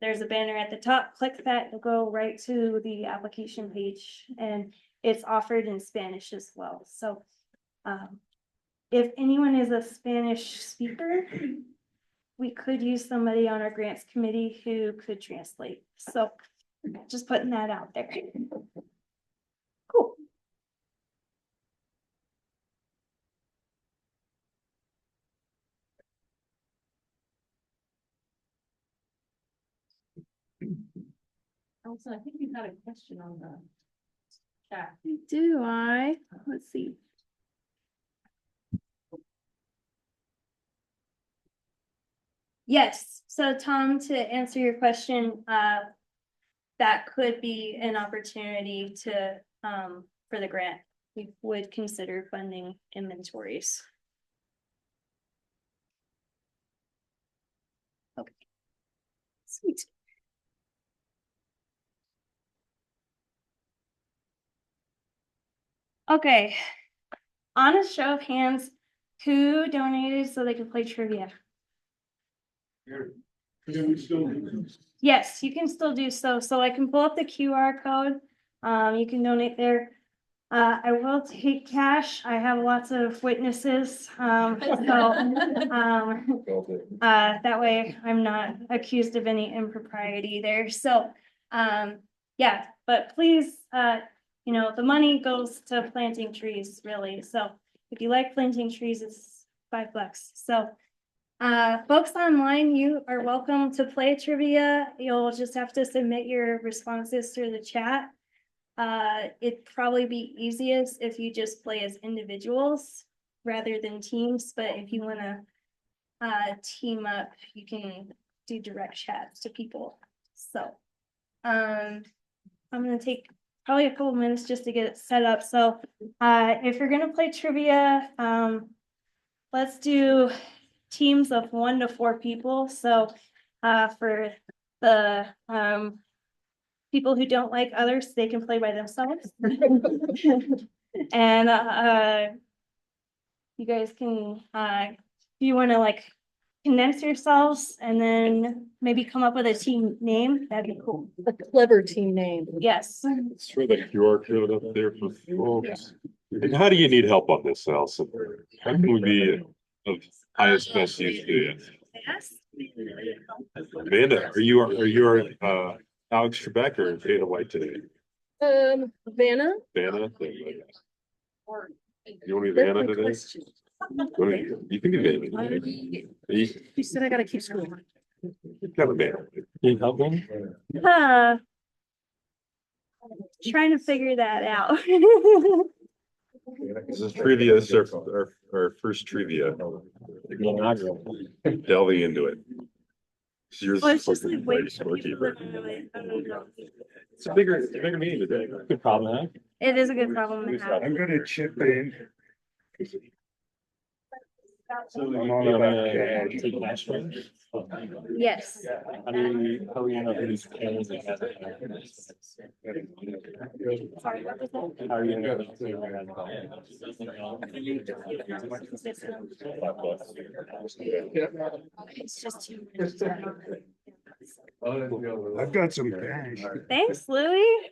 Speaker 3: There's a banner at the top, click that, you'll go right to the application page, and it's offered in Spanish as well, so. If anyone is a Spanish speaker, we could use somebody on our grants committee who could translate, so just putting that out there. Cool.
Speaker 1: Also, I think you had a question on the chat.
Speaker 3: Do I? Let's see. Yes, so Tom, to answer your question, that could be an opportunity to, for the grant. We would consider funding inventories. Okay. Sweet. Okay. On a show of hands, who donated so they could play trivia?
Speaker 4: Yeah, we still do.
Speaker 3: Yes, you can still do so. So I can pull up the QR code. You can donate there. I will take cash. I have lots of witnesses. That way I'm not accused of any impropriety there. So, yeah, but please, you know, the money goes to planting trees, really. So if you like planting trees, it's $5. So, folks online, you are welcome to play trivia. You'll just have to submit your responses through the chat. It'd probably be easiest if you just play as individuals rather than teams, but if you wanna team up, you can do direct chats to people. So, I'm gonna take probably a couple minutes just to get it set up. So, if you're gonna play trivia, let's do teams of 1 to 4 people. So, for the, people who don't like others, they can play by themselves. And you guys can, if you want to like condense yourselves and then maybe come up with a team name, that'd be cool.
Speaker 1: A clever team name.
Speaker 3: Yes.
Speaker 10: It's for the QR code up there for folks. And how do you need help on this, Allison? How can we be of highest best use to you?
Speaker 3: Yes.
Speaker 10: Amanda, are you Alex Trebek or Dana White today?
Speaker 1: Vanna?
Speaker 10: Vanna? You want to be Vanna today? You can be Vanna.
Speaker 1: She said I gotta keep score.
Speaker 10: Never been. Can you help me?
Speaker 3: Huh. Trying to figure that out.
Speaker 10: This is trivia, this is our first trivia. Delving into it.
Speaker 3: Well, it's just like wait for people to-
Speaker 10: It's a bigger meeting today. Good problem, huh?
Speaker 3: It is a good problem to have.
Speaker 4: I'm gonna chip in.
Speaker 10: So I'm all about cash.
Speaker 3: Yes.
Speaker 10: How do we know who's paying and hasn't?
Speaker 3: Sorry, what was that?
Speaker 10: How are you gonna know
Speaker 3: It's just too.
Speaker 4: I've got some cash.
Speaker 3: Thanks, Louis.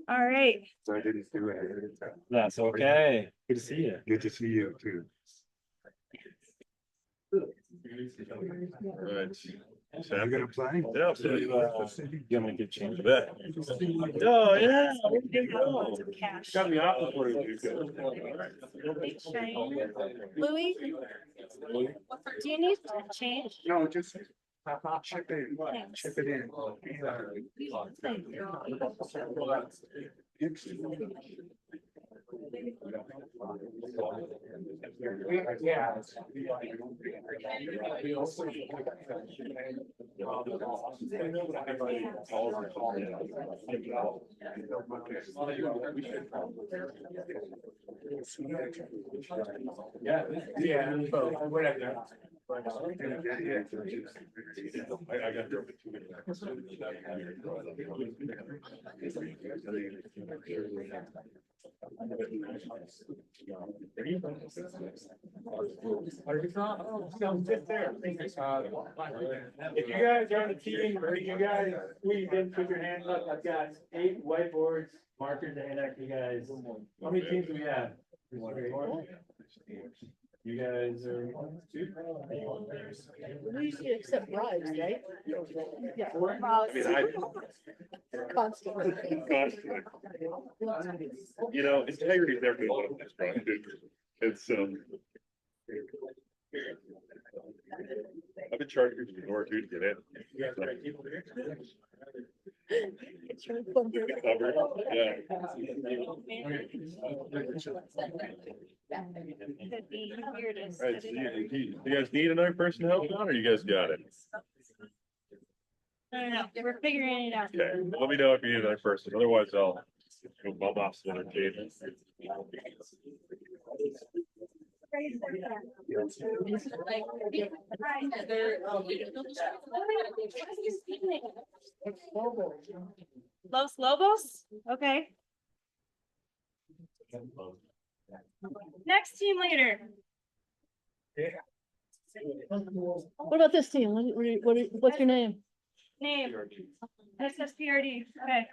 Speaker 3: All right.
Speaker 4: So I didn't do it.
Speaker 8: That's okay. Good to see you.
Speaker 4: Good to see you too.
Speaker 10: Right.
Speaker 4: You got a plan?
Speaker 10: Yeah.
Speaker 8: You want me to get change?
Speaker 10: Bet. Oh, yeah.
Speaker 3: Cash.
Speaker 10: Got the office for you.
Speaker 3: Thanks, Shane. Louis, do you need change?
Speaker 4: No, just chip in, chip it in.
Speaker 10: Yeah, whatever. I got there.
Speaker 11: If you guys are on the team, or you guys, please then put your hands up. I've got 8 whiteboards, markers to hand out to you guys. How many teams do we have? You guys are 1, 2.
Speaker 1: We usually accept bribes, right? Yeah. Constantly.
Speaker 10: You know, integrity is never been one of my strong suits. It's, I've been charged people to ignore too to get in.
Speaker 1: It's really fun.
Speaker 10: Covered, yeah.
Speaker 3: Could be weirdest.
Speaker 10: All right, so you guys need another person to help out, or you guys got it?
Speaker 3: I don't know. We're figuring it out.
Speaker 10: Okay, well, let me know if you need another person, otherwise I'll go bum off some other tables.
Speaker 3: Los Lobos? Okay. Next team leader.
Speaker 1: What about this team? What's your name?
Speaker 3: Name. SSPRD. Okay.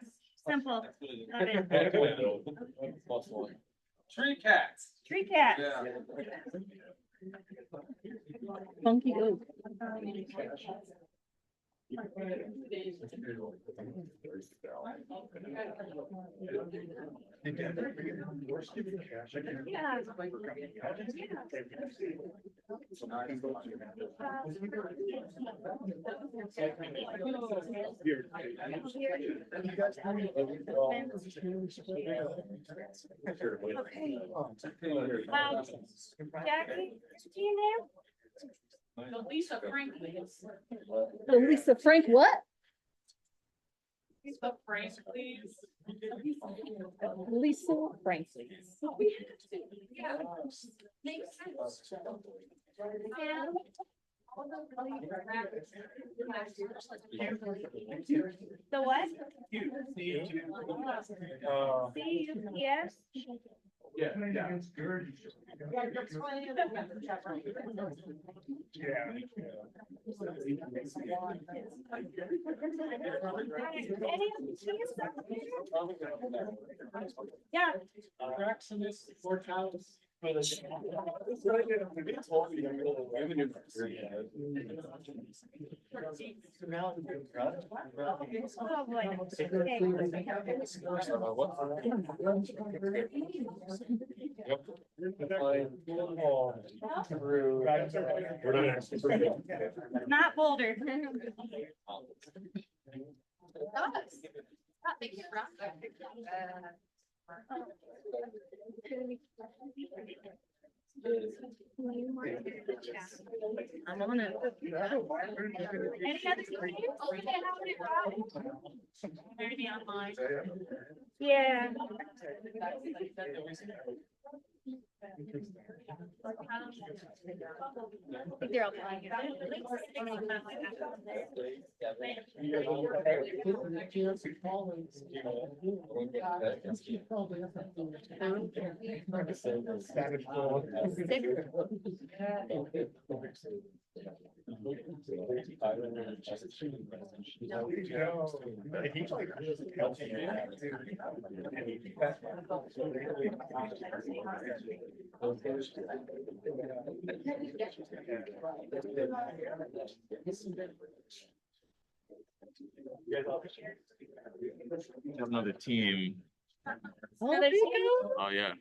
Speaker 3: Simple. Love it.
Speaker 11: Tree cats.
Speaker 3: Tree cat.
Speaker 1: Funky oak.
Speaker 3: Yeah. Okay. Jackie, what's your team name?
Speaker 5: Lisa Franklin.
Speaker 1: Lisa Frank, what?
Speaker 5: Lisa Frank, please.
Speaker 1: Lisa Frank.
Speaker 5: Yeah. Makes sense.
Speaker 3: The what?
Speaker 11: Uh,
Speaker 3: Yes.
Speaker 11: yeah.
Speaker 3: Yeah.
Speaker 11: Maximus, 4 times.
Speaker 3: Oh, boy. Okay.
Speaker 10: We're not asking for it.
Speaker 3: Not Boulder. I'm on it. Any other maybe online. Yeah. They're all
Speaker 10: Another team.
Speaker 3: Oh, there you go.
Speaker 10: Oh, yeah.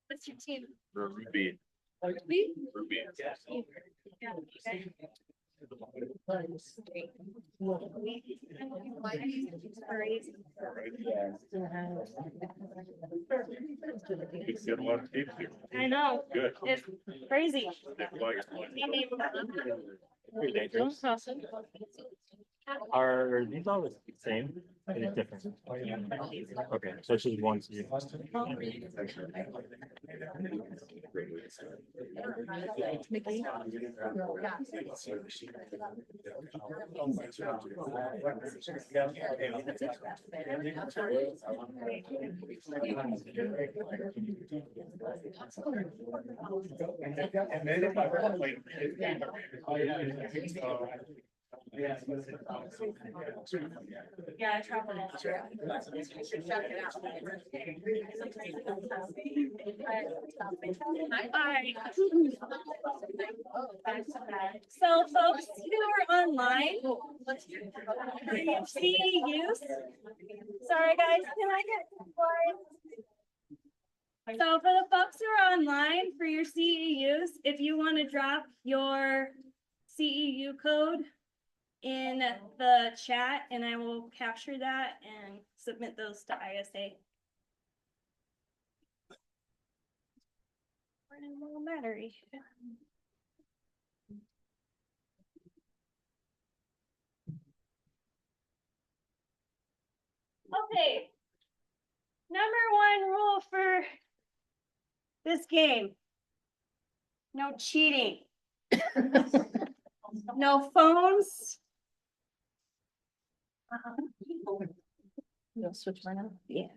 Speaker 3: What's your team?
Speaker 10: Ruby.
Speaker 3: Ruby?
Speaker 10: Ruby. It's got a lot of people here.
Speaker 3: I know.
Speaker 10: Good.
Speaker 3: It's crazy.
Speaker 11: Are these all the same? Or these different? Okay, so it's just one.
Speaker 5: Yeah, I traveled all through. You should check it out.
Speaker 3: So folks who are online, for your CEUs, sorry guys, can I get some slides? So for the folks who are online, for your CEUs, if you want to drop your CEU code in the chat, and I will capture that and submit those to ISA. Running low on battery. Okay. Number 1 rule for this game. No cheating. No phones.
Speaker 1: You'll switch mine out? Yeah.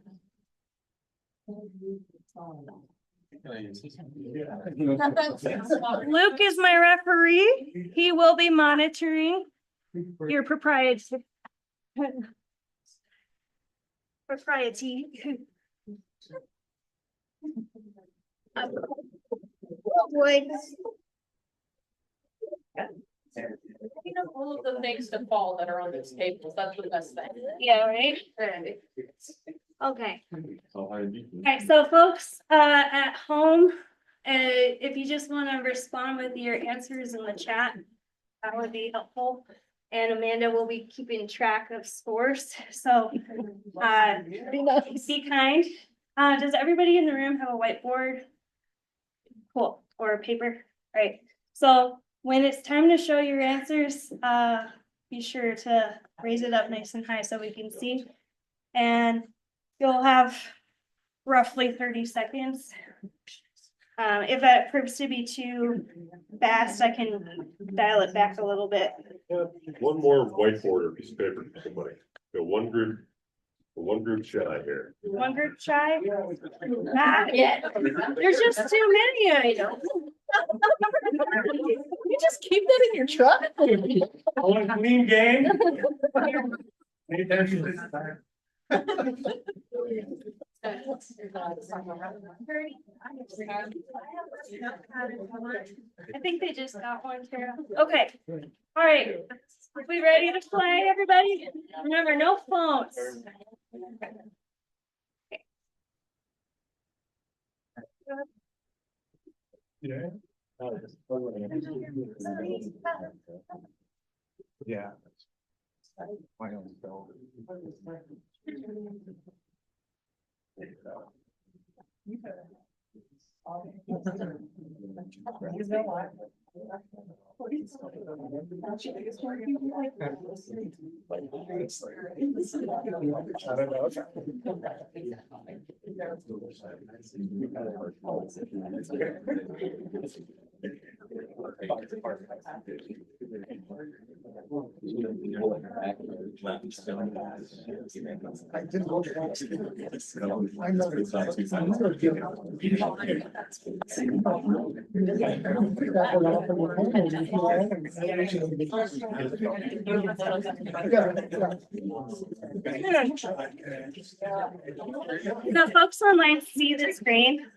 Speaker 3: Luke is my referee. He will be monitoring your propriety.
Speaker 1: You know, all of the things to fall that are on these tables, that's the best thing.
Speaker 3: Yeah, right? Okay. Alright, so folks, at home, if you just want to respond with your answers in the chat, that would be helpful. And Amanda will be keeping track of scores, so, be kind. Does everybody in the room have a whiteboard? Cool, or a paper, right? So when it's time to show your answers, be sure to raise it up nice and high so we can see. And you'll have roughly 30 seconds. If that proves to be too fast, I can dial it back a little bit.
Speaker 10: One more whiteboard or piece of paper for somebody. Got one group shy here.
Speaker 3: One group shy? Not yet. There's just too many items.
Speaker 1: You just keep that in your truck?
Speaker 11: One clean game. Pay attention this time.
Speaker 3: I think they just got one, Tara. Okay, all right. We ready to play, everybody? Remember, no phones.
Speaker 4: Yeah.
Speaker 10: Yeah.
Speaker 3: The folks online see the screen?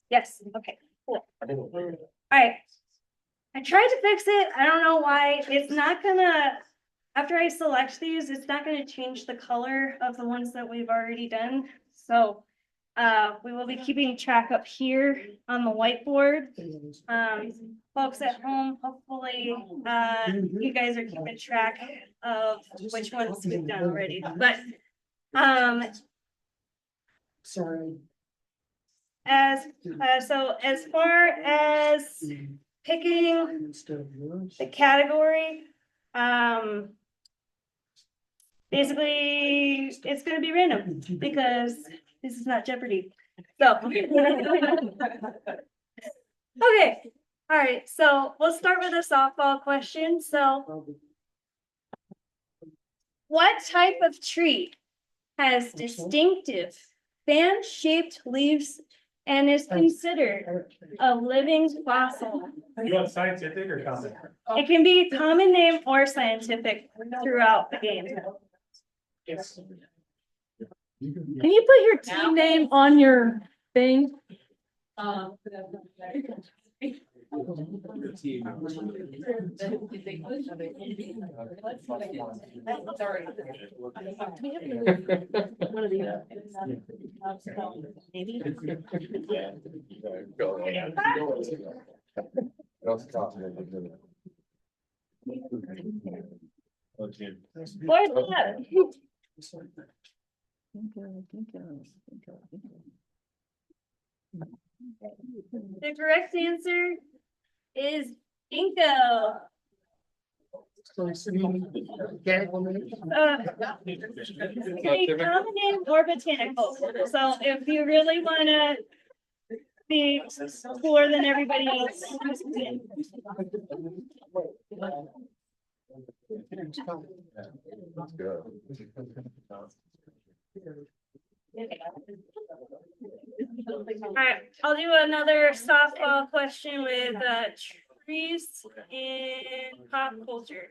Speaker 3: Yes, okay, cool. Alright. I tried to fix it. I don't know why. It's not gonna, after I select these, it's not gonna change the color of the ones that we've already done. So we will be keeping track up here on the whiteboard. Folks at home, hopefully, you guys are keeping track of which ones we've done already, but
Speaker 9: Sorry.
Speaker 3: as so as far as picking the category, basically it's gonna be random because this is not Jeopardy. So okay, all right, so we'll start with a softball question. So what type of tree has distinctive fan-shaped leaves and is considered a living fossil?
Speaker 11: You want scientific or common?
Speaker 3: It can be common name or scientific throughout the game.
Speaker 1: Can you put your team name on your thing?
Speaker 3: Where's that? The correct answer is ginkgo. It's a common name or botanical. So if you really wanna be cooler than everybody else.
Speaker 6: That's good.
Speaker 3: All right, I'll do another softball question with trees in pop culture.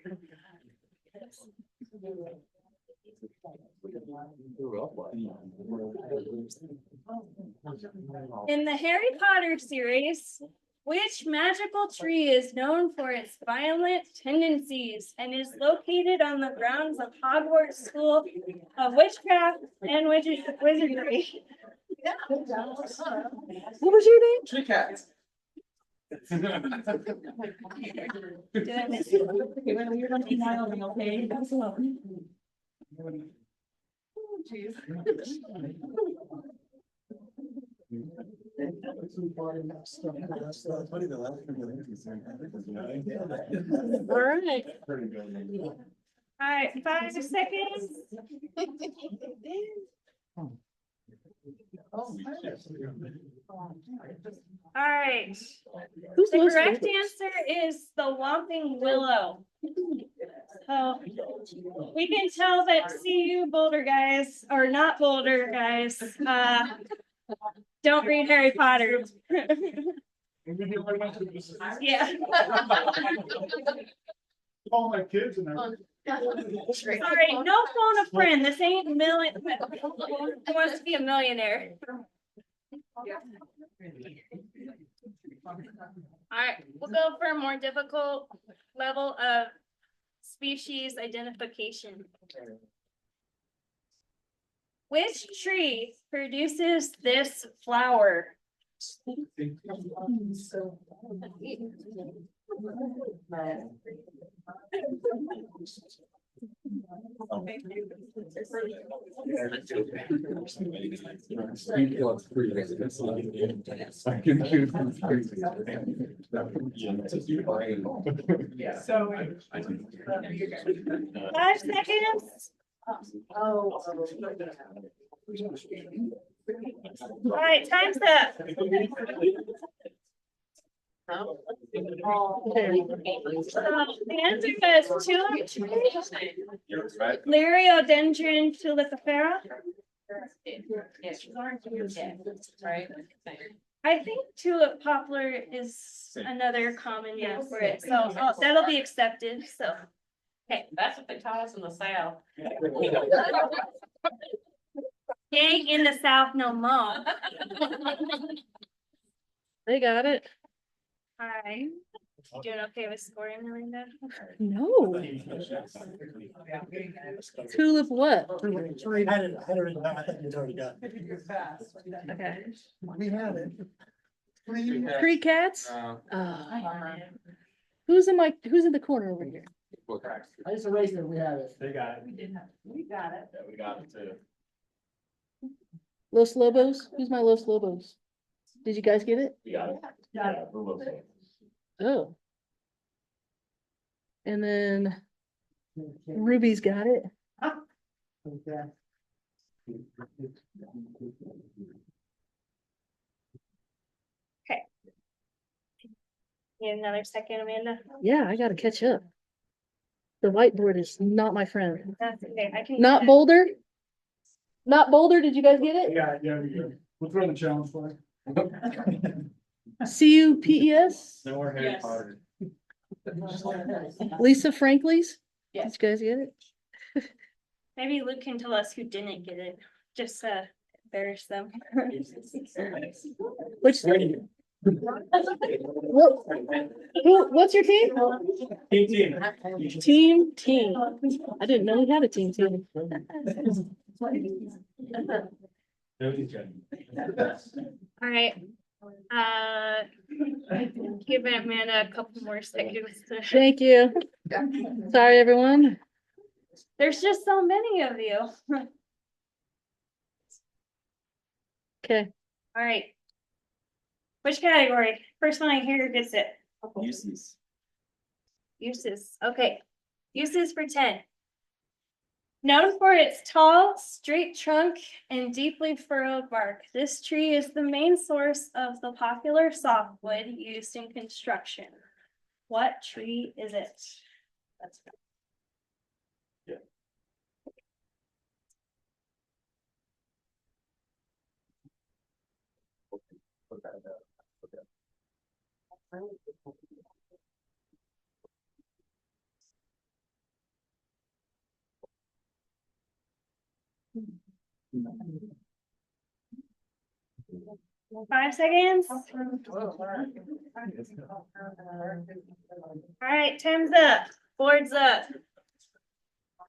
Speaker 3: In the Harry Potter series, which magical tree is known for its violent tendencies and is located on the grounds of Hogwarts School of Witchcraft and Wizardry?
Speaker 1: What was your name?
Speaker 11: Tree cats.
Speaker 3: Did I miss it?
Speaker 1: All right.
Speaker 3: All right, 5 seconds. All right.
Speaker 1: Who's
Speaker 3: The correct
Speaker 1: listening?
Speaker 3: answer is the Whomping Willow. So we can tell that CU Boulder guys, or not Boulder guys, don't read Harry Potter. Yeah.
Speaker 4: All my kids and
Speaker 3: All right, no phone a friend. This ain't million. Who wants to be a millionaire? All right, we'll go for a more difficult level of species identification. Which tree produces this flower?
Speaker 5: So.
Speaker 3: 5 seconds.
Speaker 5: Oh.
Speaker 3: All right, time's up. So the answer was tulip, Liriodendron tulipifera.
Speaker 7: Right?
Speaker 3: I think tulip poplar is another common name for it, so that'll be accepted, so.
Speaker 7: Hey, that's what they taught us in the South.
Speaker 3: Ain't in the South no more.
Speaker 12: They got it.
Speaker 3: Alright. Doing okay with scoring, Melinda?
Speaker 12: No. Tulip what?
Speaker 9: I had it written down. I think it's already got it.
Speaker 12: Okay.
Speaker 9: We have it.
Speaker 12: Three cats? Who's in the corner over here?
Speaker 9: I just erased it. We have it.
Speaker 11: They got it.
Speaker 5: We got it.
Speaker 11: Yeah, we got it too.
Speaker 12: Los Lobos? Who's my Los Lobos? Did you guys get it?
Speaker 11: We got it.
Speaker 5: Got
Speaker 11: Yeah, we're both saying.
Speaker 12: Oh. And then Ruby's got it.
Speaker 3: Need another second, Amanda?
Speaker 12: Yeah, I gotta catch up. The whiteboard is not my friend.
Speaker 3: That's okay, I can.
Speaker 12: Not Boulder? Not Boulder, did you guys get it?
Speaker 4: Yeah, we go. We'll throw the challenge flag.
Speaker 12: CUPES?
Speaker 11: No more Harry
Speaker 5: Yes.
Speaker 11: Potter.
Speaker 12: Lisa Franklin's?
Speaker 5: Yes.
Speaker 12: Did you guys get it?
Speaker 3: Maybe Luke can tell us who didn't get it, just embarrass them.
Speaker 12: Which? What's your team? Team. I didn't know we had a team.
Speaker 3: All right. Give Amanda a couple more seconds to.
Speaker 12: Thank you. Sorry, everyone.
Speaker 3: There's just so many of you.
Speaker 12: Okay.
Speaker 3: All right. Which category? First one I hear gets it.
Speaker 11: Uses.
Speaker 3: Uses. Okay. Uses for 10. Known for its tall, straight trunk and deeply furrowed bark, this tree is the main source of the popular softwood used in construction. What tree is it? That's Five seconds. All right, time's up. Board's up.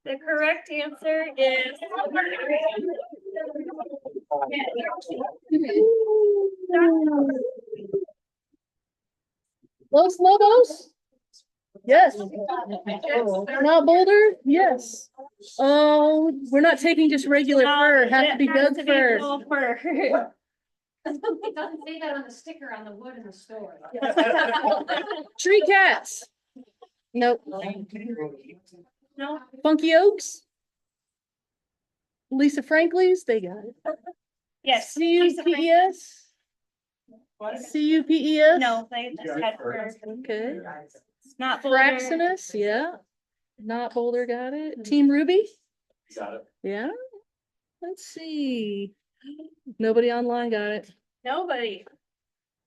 Speaker 3: The correct answer is.
Speaker 12: Los Lobos? Yes. Not Boulder? Yes. Oh, we're not taking just regular fur. It has to be good fur.
Speaker 3: full fur.
Speaker 7: It doesn't say that on the sticker on the wood in the store.
Speaker 12: Tree cats. Nope.
Speaker 3: No.
Speaker 12: Funky Oaks? Lisa Franklin's, they got it.
Speaker 3: Yes.
Speaker 12: CUPES? CUPES?
Speaker 3: No, they just had fur.
Speaker 12: Okay.
Speaker 3: Not Boulder.
Speaker 12: Fraxinus, yeah. Not Boulder got it. Team Ruby?
Speaker 11: Got it.
Speaker 12: Yeah. Let's see. Nobody online got it.
Speaker 3: Nobody.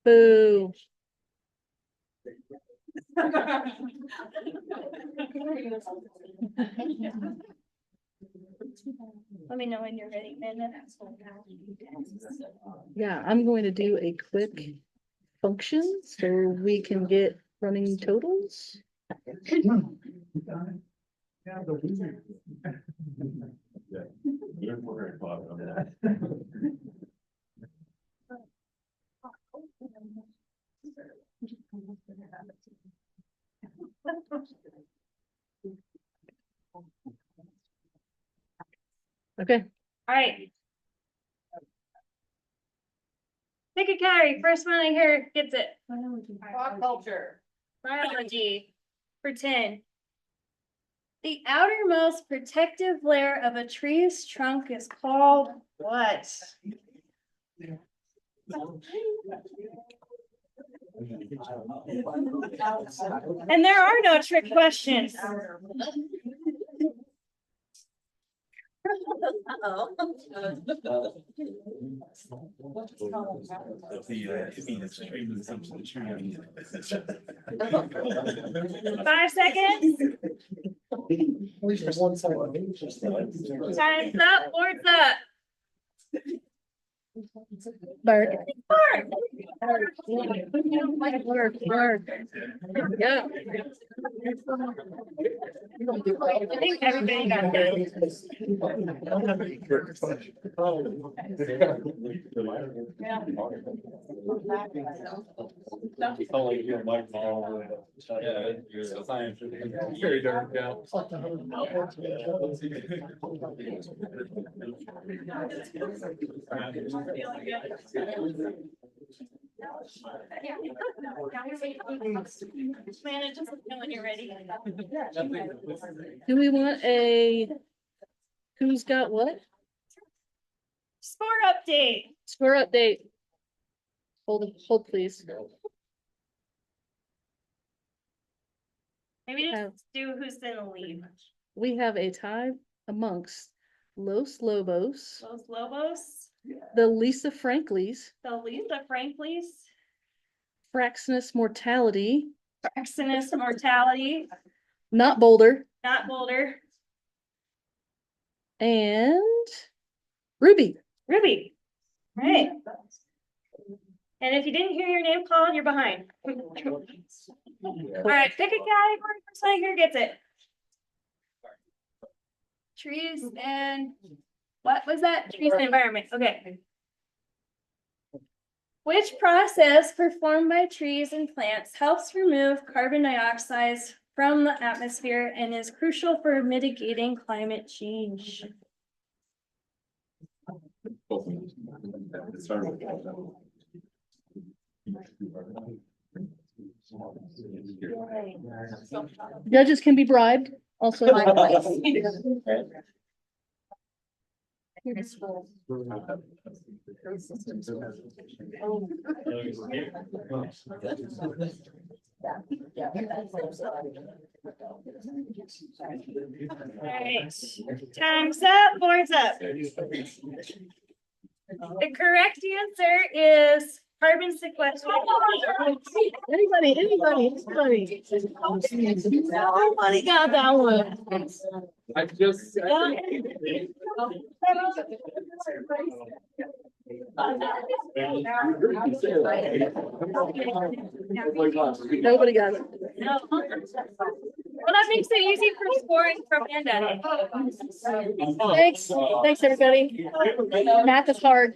Speaker 12: Boo.
Speaker 3: Let me know when you're ready, Amanda.
Speaker 12: Yeah, I'm going to do a quick function so we can get running totals. Okay.
Speaker 3: All right. Pick a category. First one I hear gets it.
Speaker 7: Pop culture.
Speaker 3: Biology for 10. The outermost protective layer of a tree's trunk is called what? And there are no trick questions. Five seconds.
Speaker 9: At least there's one side.
Speaker 3: Time's up. Board's up.
Speaker 12: Bark.
Speaker 3: Bark.
Speaker 12: Bark, bark. Yeah.
Speaker 3: I think everybody got that.
Speaker 6: Very dark, yeah.
Speaker 3: Man, it just when you're ready.
Speaker 12: Do we want a, who's got what?
Speaker 3: Score update.
Speaker 12: Score update. Hold please.
Speaker 3: Maybe just do who's in the lead.
Speaker 12: We have a tie amongst Los Lobos,
Speaker 3: Los Lobos,
Speaker 12: the Lisa Frankleys,
Speaker 3: the Lisa Frankleys,
Speaker 12: Fraxinus Mortality,
Speaker 3: Fraxinus Mortality,
Speaker 12: not Boulder,
Speaker 3: not Boulder,
Speaker 12: and Ruby.
Speaker 3: Ruby. All right. And if you didn't hear your name called, you're behind. All right, pick a category. First one here gets it. Trees and what was that? Trees and environment. Okay. Which process performed by trees and plants helps remove carbon dioxide from the atmosphere and is crucial for mitigating climate change?
Speaker 12: Judges can be bribed also.
Speaker 3: Alright, time's up, board's up. The correct answer is carbon sequestration.
Speaker 12: Anybody. Nobody got that one.
Speaker 6: I just.
Speaker 12: Nobody got it.
Speaker 3: No. Well, that makes it easy for scoring from Amanda.
Speaker 12: Thanks everybody. Math is hard.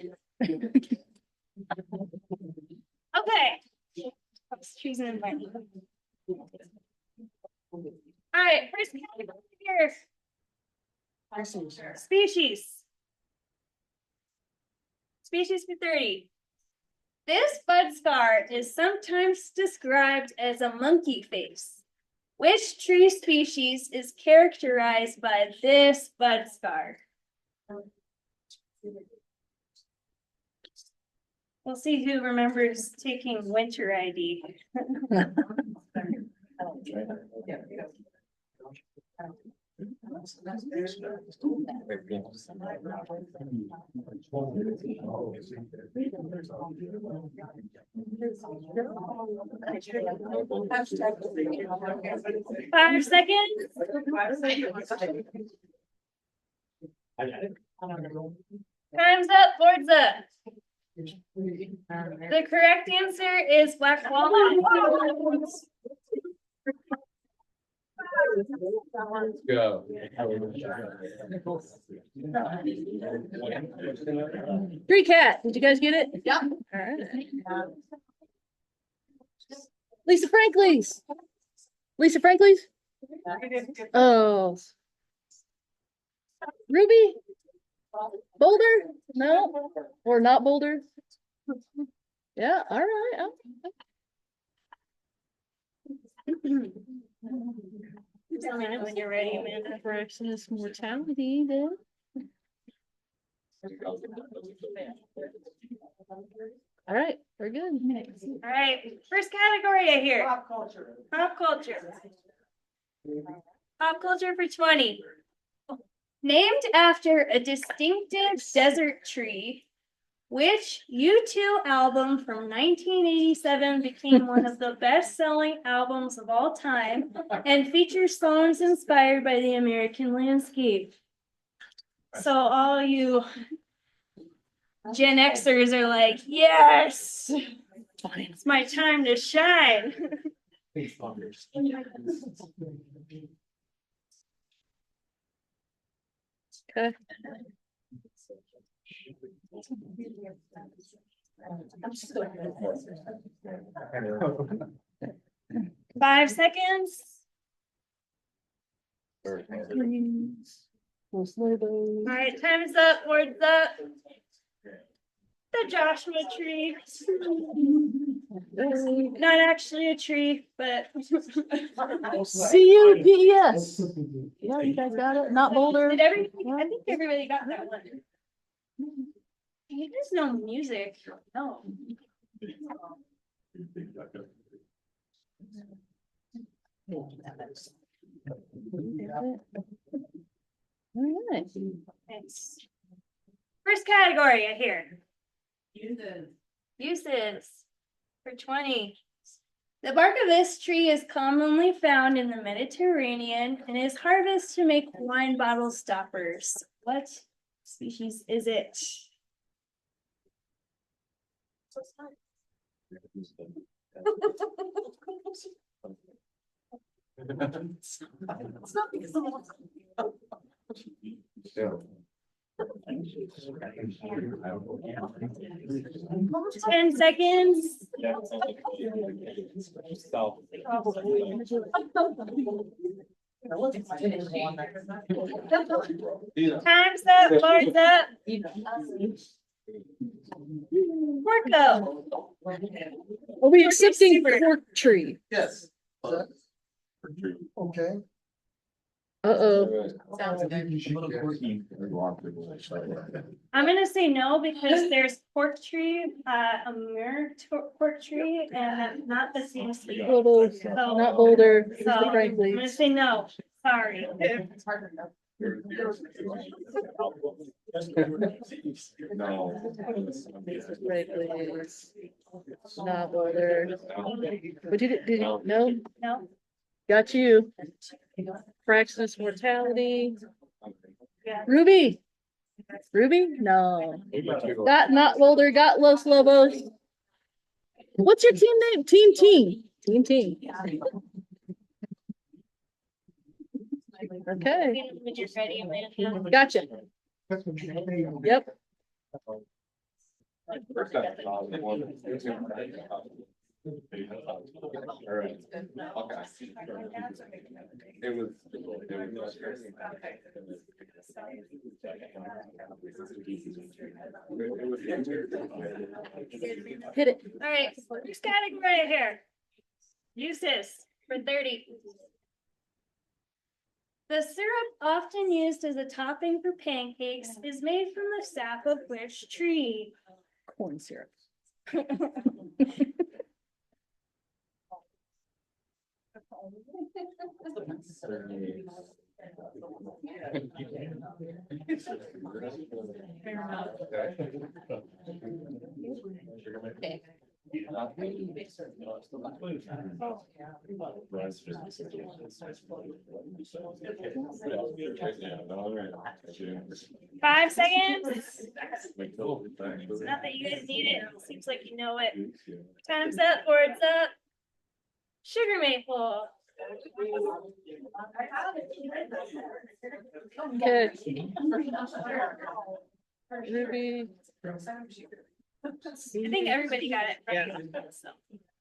Speaker 3: Okay. Let's choose an environment. All right, first category here. Species. Species for 30. This bud scar is sometimes described as a monkey face. Which tree species is characterized by this bud scar? We'll see who remembers taking winter ID. Five seconds. Time's up, board's up. The correct answer is black walnut.
Speaker 6: Go.
Speaker 12: Tree cat, did you guys get it?
Speaker 7: Yeah.
Speaker 12: All right. Lisa Frankleys. Lisa Franklin's? Oh. Ruby? Boulder? No, or not Boulder? Yeah, all right.
Speaker 3: Tell me when you're ready, Amanda.
Speaker 12: Fraxinus mortality then. All right, we're good.
Speaker 3: All right, first category I hear.
Speaker 5: Pop culture.
Speaker 3: Pop culture. Pop culture for 20. Named after a distinctive desert tree, which U2 album from 1987 became one of the best-selling albums of all time and features songs inspired by the American landscape. So all you Gen Xers are like, yes, it's my time to shine.
Speaker 12: Okay.
Speaker 3: 5 seconds. All right, time's up, board's up. The Joshua tree. Not actually a tree, but.
Speaker 12: CUPS. Yeah, you guys got it. Not Boulder.
Speaker 3: Did everybody, I think everybody got that one. You guys know music. No.
Speaker 12: All right.
Speaker 3: Thanks. First category I hear.
Speaker 5: Uses.
Speaker 3: Uses for 20. The bark of this tree is commonly found in the Mediterranean and is harvested to make wine bottle stoppers. What species is it?
Speaker 5: It's not because of.
Speaker 3: 10 seconds. Time's up, board's up. Porco.
Speaker 12: Are we accepting cork tree?
Speaker 2: Yes.
Speaker 9: Okay.
Speaker 12: Uh-oh.
Speaker 3: I'm gonna say no because there's pork tree, a mirror pork tree, and not the same species.
Speaker 12: Total, not Boulder,
Speaker 3: So I'm
Speaker 12: frankly.
Speaker 3: gonna say no, sorry.
Speaker 6: No.
Speaker 12: Not Boulder. But did you, no?
Speaker 3: No,
Speaker 12: Got you. Fraxinus mortality.
Speaker 3: yeah.
Speaker 12: Ruby? Ruby? No. Got not Boulder, got Los Lobos. What's your team name? Team. Okay,
Speaker 3: When you're ready, Amanda.
Speaker 12: gotcha. Yep. Hit it.
Speaker 3: All right, first category here. Uses for 30. The syrup often used as a topping for pancakes is made from the sap of which tree?
Speaker 12: Corn syrup.
Speaker 3: Five seconds. Not that you guys need it. It seems like you know it. Time's up, board's up. Sugar maple.
Speaker 12: Okay. Ruby.
Speaker 3: I think everybody got it right. So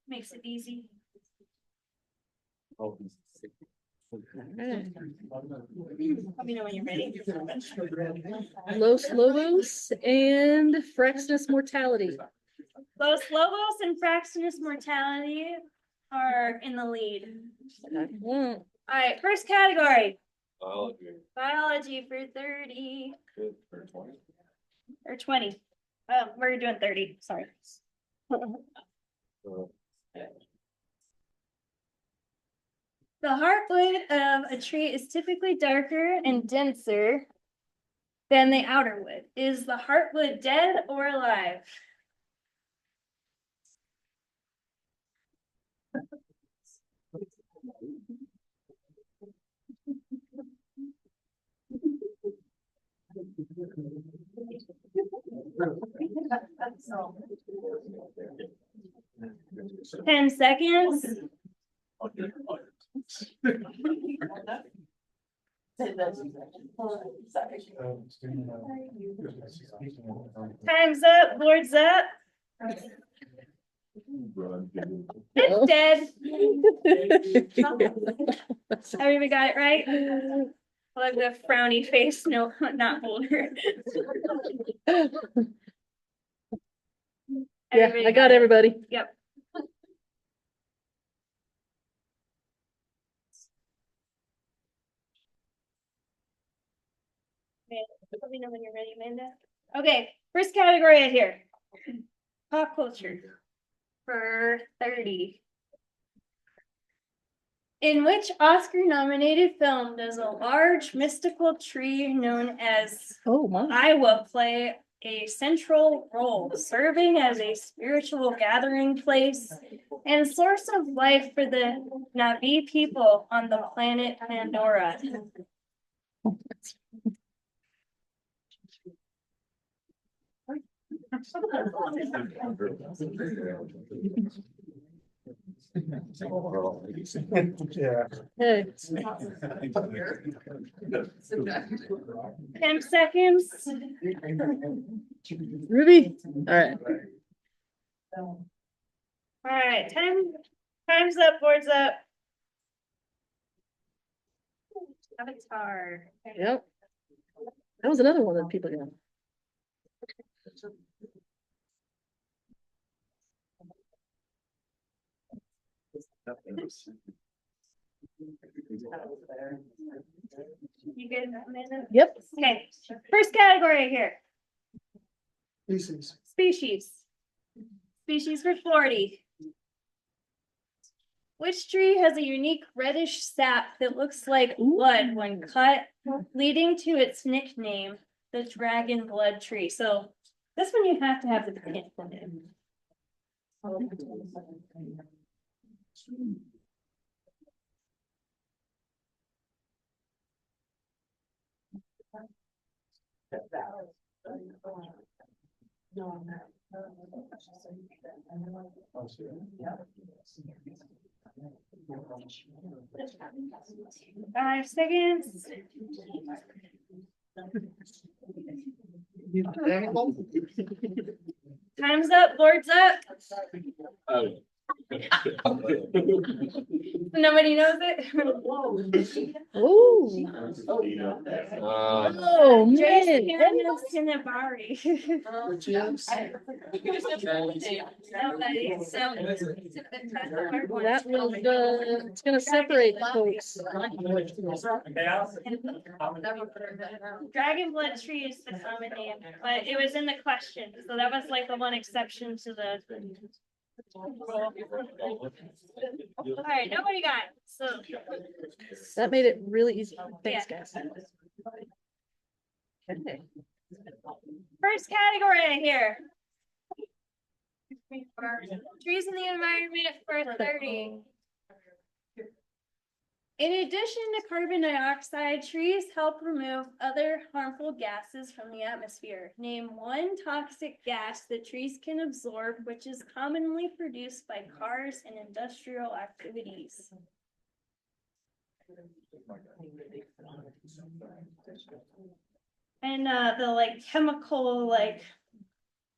Speaker 3: makes it easy.
Speaker 12: Alright.
Speaker 3: Let me know when you're ready.
Speaker 12: Los Lobos and Fraxinus mortality.
Speaker 3: Los Lobos and Fraxinus mortality are in the lead.
Speaker 12: Excellent.
Speaker 3: Alright, first category,
Speaker 6: Biology,
Speaker 3: biology for 30
Speaker 6: good for 20.
Speaker 3: or 20. We're doing 30, sorry. The heartwood of a tree is typically darker and denser than the outer wood. Is the heartwood dead or alive?
Speaker 5: So.
Speaker 3: 10 seconds. Time's up, board's up. It's dead. Everybody got it right? Like the frowny face, no, not Boulder.
Speaker 12: Yeah, I got everybody.
Speaker 3: Yep. Let me know when you're ready, Amanda. Okay, first category right here. Pop culture for 30. In which Oscar-nominated film does a large mystical tree known as
Speaker 12: Oh my.
Speaker 3: Iowa play a central role, serving as a spiritual gathering place and source of life for the Na'vi people on the planet Pandora?
Speaker 2: Yeah.
Speaker 12: Hey.
Speaker 3: 10 seconds.
Speaker 12: Ruby. All right.
Speaker 3: All right, time's up, board's up. Avatar.
Speaker 12: Yep. That was another one that people got.
Speaker 3: You good, Amanda?
Speaker 12: Yep.
Speaker 3: Okay, first category here.
Speaker 9: Species.
Speaker 3: Species for 40. Which tree has a unique reddish sap that looks like blood when cut, leading to its nickname, the dragon blood tree? So this one you have to have the plant in it. Five seconds. Time's up, board's up. Nobody knows it.
Speaker 12: Oh. Oh
Speaker 3: Jason
Speaker 12: man.
Speaker 3: Hinabari.
Speaker 12: That was it's gonna separate the folks.
Speaker 3: Dragon blood tree is the common name, but it was in the question, so that was like the one exception to the rule. All right, nobody got it, so.
Speaker 12: That made it really easy. Thanks, guys. Okay.
Speaker 3: First category here. Trees in the environment for 30. In addition to carbon dioxide, trees help remove other harmful gases from the atmosphere. Name one toxic gas that trees can absorb, which is commonly produced by cars and industrial activities. And the like chemical like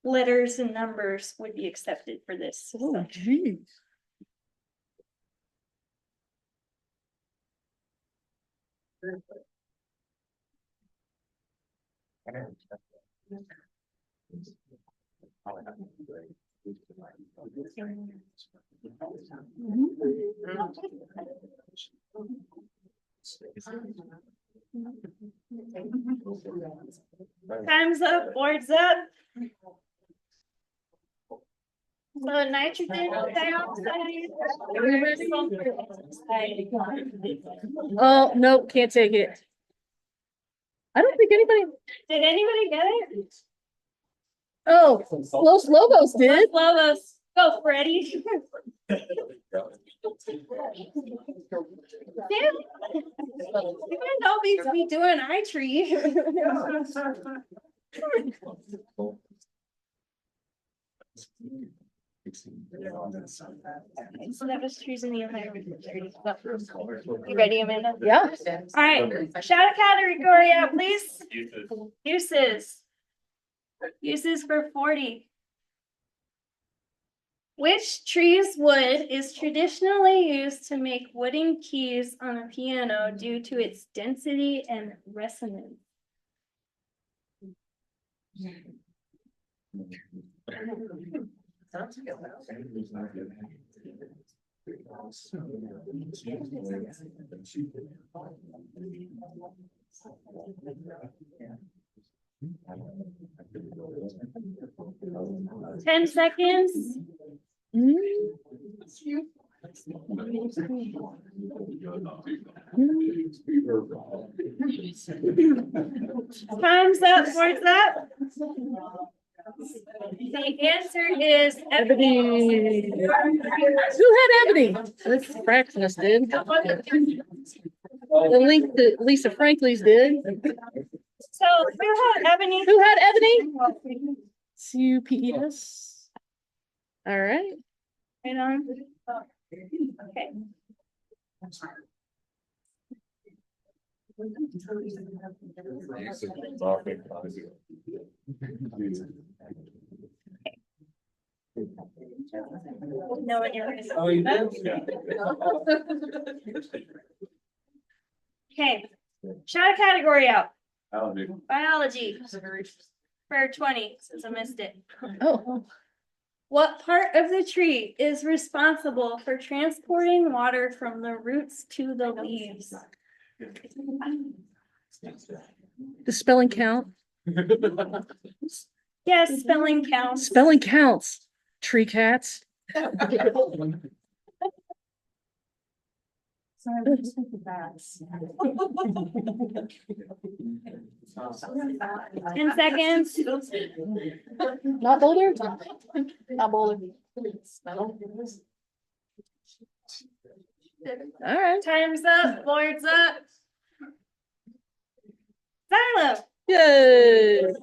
Speaker 3: letters and numbers would be accepted for this.
Speaker 12: Oh geez.
Speaker 3: Time's up, board's up. So nitrogen dioxide.
Speaker 12: Oh, nope, can't take it. I don't think anybody,
Speaker 3: Did anybody get it?
Speaker 12: oh, Los Lobos did.
Speaker 3: Lobos, go Freddie. Even though we doing eye tree. So that was choosing the Ohio. You ready, Amanda?
Speaker 12: Yeah.
Speaker 3: All right, shout out category out, please. Uses. Uses for 40. Which tree's wood is traditionally used to make wooden keys on a piano due to its density and resonance? Ten seconds. Time's up, board's up. The answer is ebony.
Speaker 12: Who had ebony? Fraxness did. The Lisa Franklin's did.
Speaker 3: So who had ebony?
Speaker 12: Who had ebony? CUPES. All right.
Speaker 3: Right on. Okay. No one here. Okay. Shout a category out. Biology. For 20, since I missed it.
Speaker 12: Oh.
Speaker 3: What part of the tree is responsible for transporting water from the roots to the leaves?
Speaker 12: The spelling count.
Speaker 3: Yes, spelling counts.
Speaker 12: Spelling counts. Tree cats.
Speaker 3: 10 seconds.
Speaker 12: Not Boulder? Not Boulder. All right.
Speaker 3: Time's up, board's up. Silo.
Speaker 12: Yay.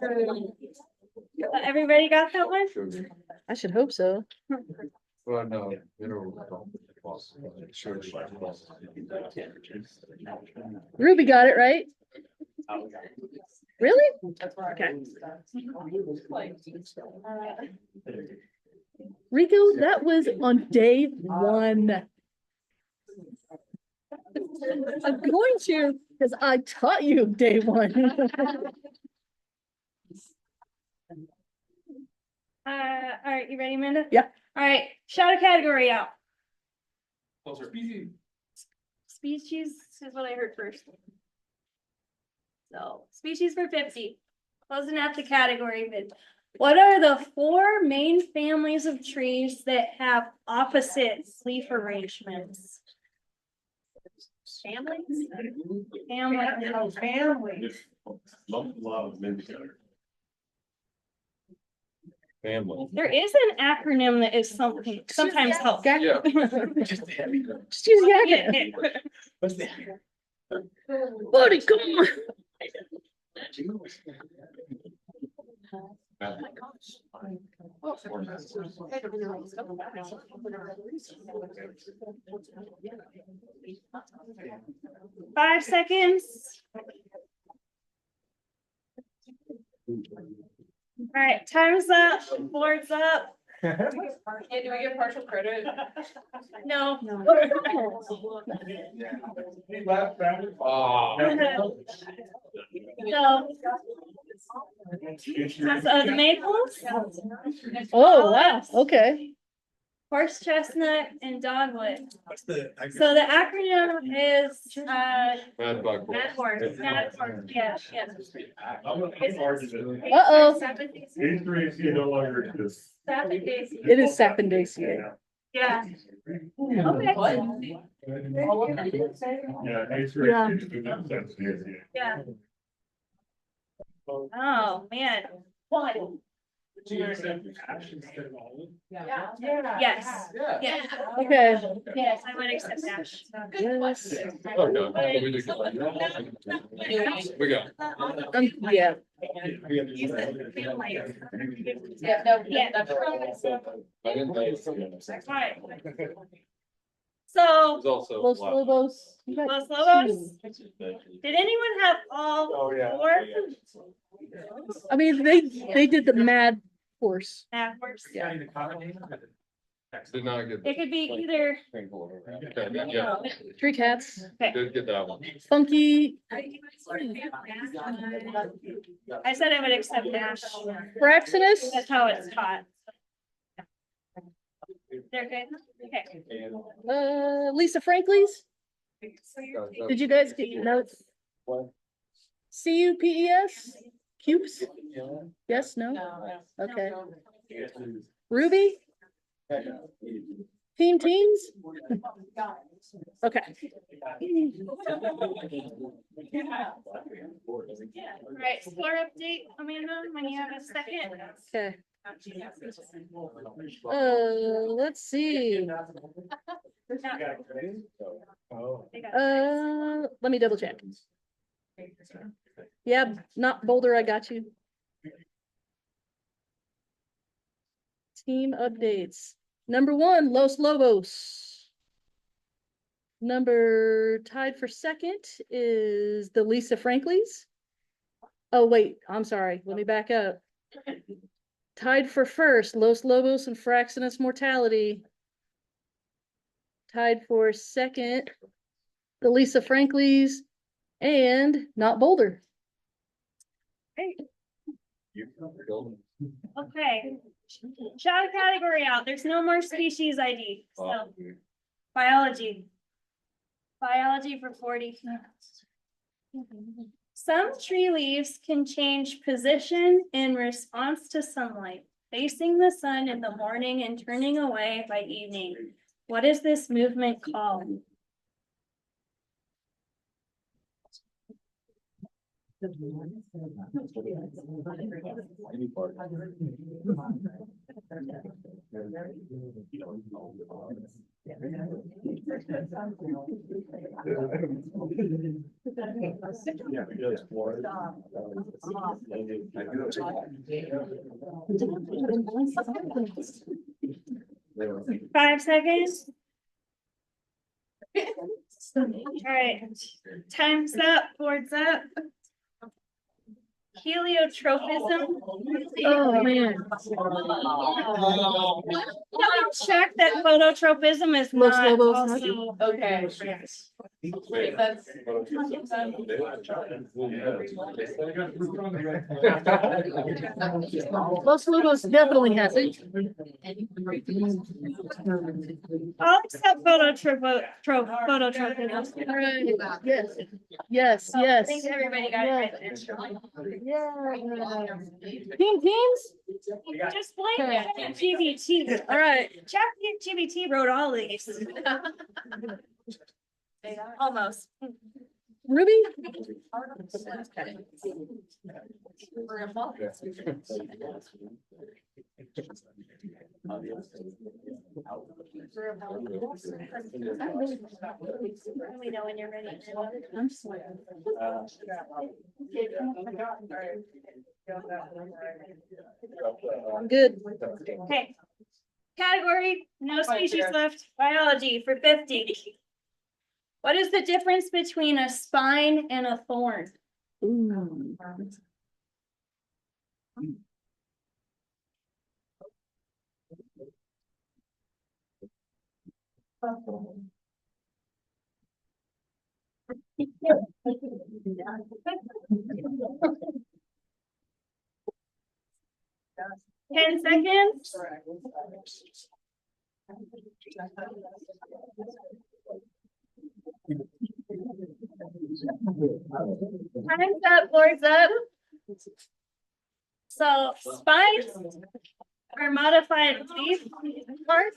Speaker 3: Everybody got that one?
Speaker 12: I should hope so.
Speaker 6: Well, no.
Speaker 12: Ruby got it right. Really? Okay. Rico, that was on day one. I'm going to, because I taught you day one.
Speaker 3: All right, you ready, Amanda?
Speaker 12: Yeah.
Speaker 3: All right, shout a category out.
Speaker 6: Species.
Speaker 3: Species is what I heard first. So, species for 50. Closing out the category bid. What are the 4 main families of trees that have opposite leaf arrangements? Families? Families.
Speaker 6: Family.
Speaker 3: There is an acronym that is something sometimes helpful.
Speaker 6: Yeah.
Speaker 12: Just use the acronym. Buddy, come on.
Speaker 3: Five seconds. All right, time's up, board's up.
Speaker 1: Yeah, do we get partial credit?
Speaker 3: No. So the maples,
Speaker 12: Oh, wow, okay.
Speaker 3: horse chestnut, and dogwood.
Speaker 2: What's the?
Speaker 3: So the acronym is
Speaker 6: Mad Dog.
Speaker 3: mad horse, yeah, yeah.
Speaker 12: Uh-oh,
Speaker 10: H3AC no longer exists.
Speaker 12: it is Sapendacia.
Speaker 3: Yeah. Okay.
Speaker 10: Yeah,
Speaker 12: Yeah.
Speaker 10: H3AC.
Speaker 3: Yeah. Oh, man. Yes. Yes.
Speaker 12: Okay.
Speaker 3: Yes, I would accept that.
Speaker 12: Yes.
Speaker 6: Oh, no, we did get that. We got.
Speaker 12: Yeah.
Speaker 7: Yeah, no,
Speaker 3: Yeah.
Speaker 6: I didn't think so.
Speaker 3: Alright. So,
Speaker 6: There's also.
Speaker 12: Los
Speaker 6: a lot.
Speaker 12: Lobos. You got
Speaker 3: Los Lobos,
Speaker 12: two.
Speaker 3: did anyone have all
Speaker 10: Oh, yeah.
Speaker 3: four?
Speaker 12: I mean, they did the mad horse.
Speaker 3: Mad horse?
Speaker 12: Yeah.
Speaker 6: Did not get.
Speaker 3: It could be either,
Speaker 6: Okay, yeah,
Speaker 12: Three cats.
Speaker 6: did get that one.
Speaker 12: Funky
Speaker 3: I said I would accept Dash.
Speaker 12: Praxinus.
Speaker 3: That's how it's taught. They're good? Okay.
Speaker 12: Lisa Franklin's. Did you guys get notes? CUPES? Cubes? Yes, no? Okay. Ruby? Teams? Okay.
Speaker 3: Right, score update, Amanda, when you have a second.
Speaker 12: Okay. Let's see. Let me double check. Yeah, not Boulder, I got you. Team updates. Number 1, Los Lobos. Number tied for second is the Lisa Franklin's. Oh, wait, I'm sorry. Let me back up. Tied for first, Los Lobos and Fraxinus Mortality. Tied for second, the Lisa Franklin's and not Boulder.
Speaker 3: Okay. Shout a category out. There's no more species ID. So biology. Biology for 40. Some tree leaves can change position in response to sunlight, facing the sun in the morning and turning away by evening. What is this movement called? Five seconds. All right, time's up, board's up. Heliotropism.
Speaker 12: Oh, man.
Speaker 3: Check that phototropism is
Speaker 12: Los
Speaker 3: not
Speaker 12: Lobos.
Speaker 3: also.
Speaker 1: Okay. That's.
Speaker 12: Los Lobos definitely has it.
Speaker 3: I'll accept phototropism.
Speaker 12: Right. Yes, yes,
Speaker 3: Thanks,
Speaker 12: yes.
Speaker 3: everybody got it right.
Speaker 12: Yeah. Teams?
Speaker 3: Just blame GBT.
Speaker 12: All right.
Speaker 3: GBT wrote all these. Almost.
Speaker 12: Ruby?
Speaker 3: Let me know when you're ready.
Speaker 12: I'm good.
Speaker 3: Okay. Category, no species left. Biology for 50. What is the difference between a spine and a thorn?
Speaker 12: Ooh.
Speaker 3: 10 seconds. Time's up, board's up. So spines are modified leaf parts.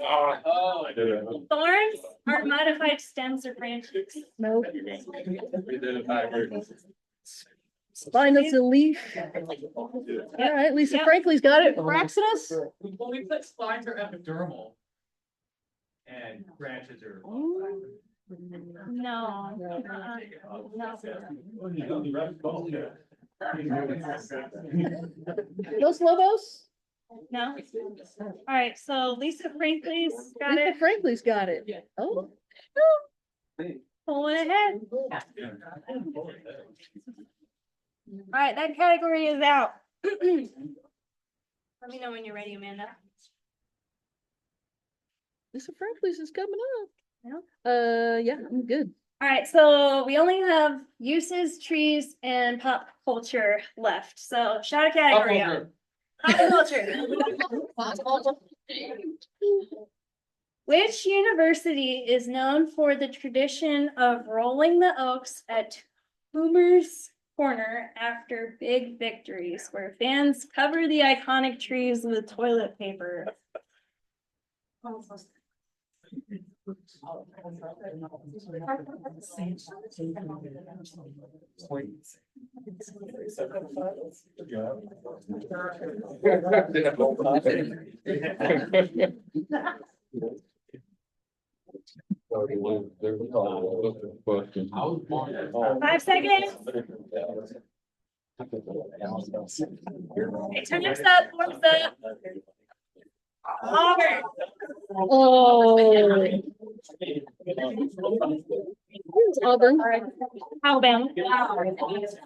Speaker 3: Thorns are modified stems or branches.
Speaker 12: No.
Speaker 6: We did it backwards.
Speaker 12: Spinous a leaf. All right, Lisa
Speaker 3: Yep.
Speaker 12: Franklin's got it. Fraxinus?
Speaker 11: Well, we put spines are epidermal. And branches are.
Speaker 3: No.
Speaker 12: Los Lobos?
Speaker 3: No. All right, so Lisa Franklin's got
Speaker 12: Lisa
Speaker 3: it.
Speaker 12: Franklin's got it. Oh.
Speaker 3: Pull it ahead. All right, that category is out. Let me know when you're ready, Amanda.
Speaker 12: Lisa Franklin's is coming up.
Speaker 3: Yeah.
Speaker 12: Yeah, I'm good.
Speaker 3: All right, so we only have uses, trees, and pop culture left. So shout a category out. Pop culture. Which university is known for the tradition of rolling the oaks at Boomer's Corner after big victories, where fans cover the iconic trees with toilet paper?
Speaker 6: Question.
Speaker 3: 5 seconds. Okay, time's up. Board's up. Auburn.
Speaker 12: Oh. Auburn.
Speaker 3: Alabama.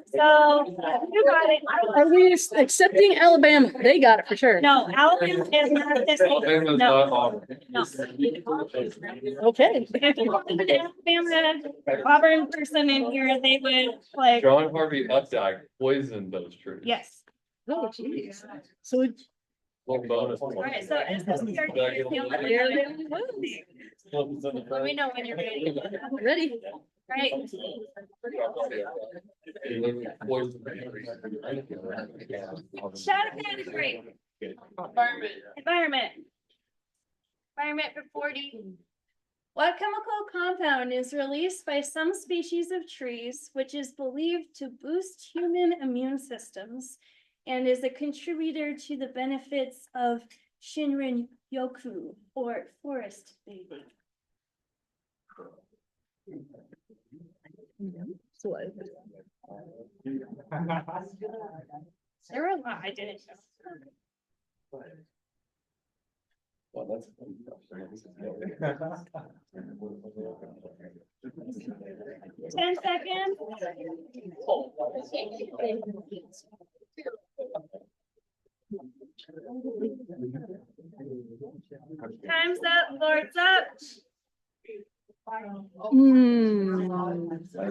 Speaker 3: So you got it.
Speaker 12: Are we accepting Alabama? They got it for sure.
Speaker 3: No, Alabama is not this.
Speaker 6: Alabama's
Speaker 3: No,
Speaker 6: not Auburn.
Speaker 3: no.
Speaker 12: Okay.
Speaker 3: If you want an Alabama Auburn person in here, they would like,
Speaker 6: John Harvey Updike poisoned those trees.
Speaker 3: yes.
Speaker 12: Oh, jeez. So it-
Speaker 6: Little bonus.
Speaker 3: All right, so SSCRD is the only one. Let me know when you're ready.
Speaker 12: ready?
Speaker 3: Right. Shout a category. Environment. Environment for 40. What chemical compound is released by some species of trees, which is believed to boost human immune systems and is a contributor to the benefits of Shinrin Yoku, or forest bathing?
Speaker 12: So
Speaker 3: There were a lot I didn't know.
Speaker 6: Well, that's.
Speaker 3: 10 seconds. Time's up, board's up.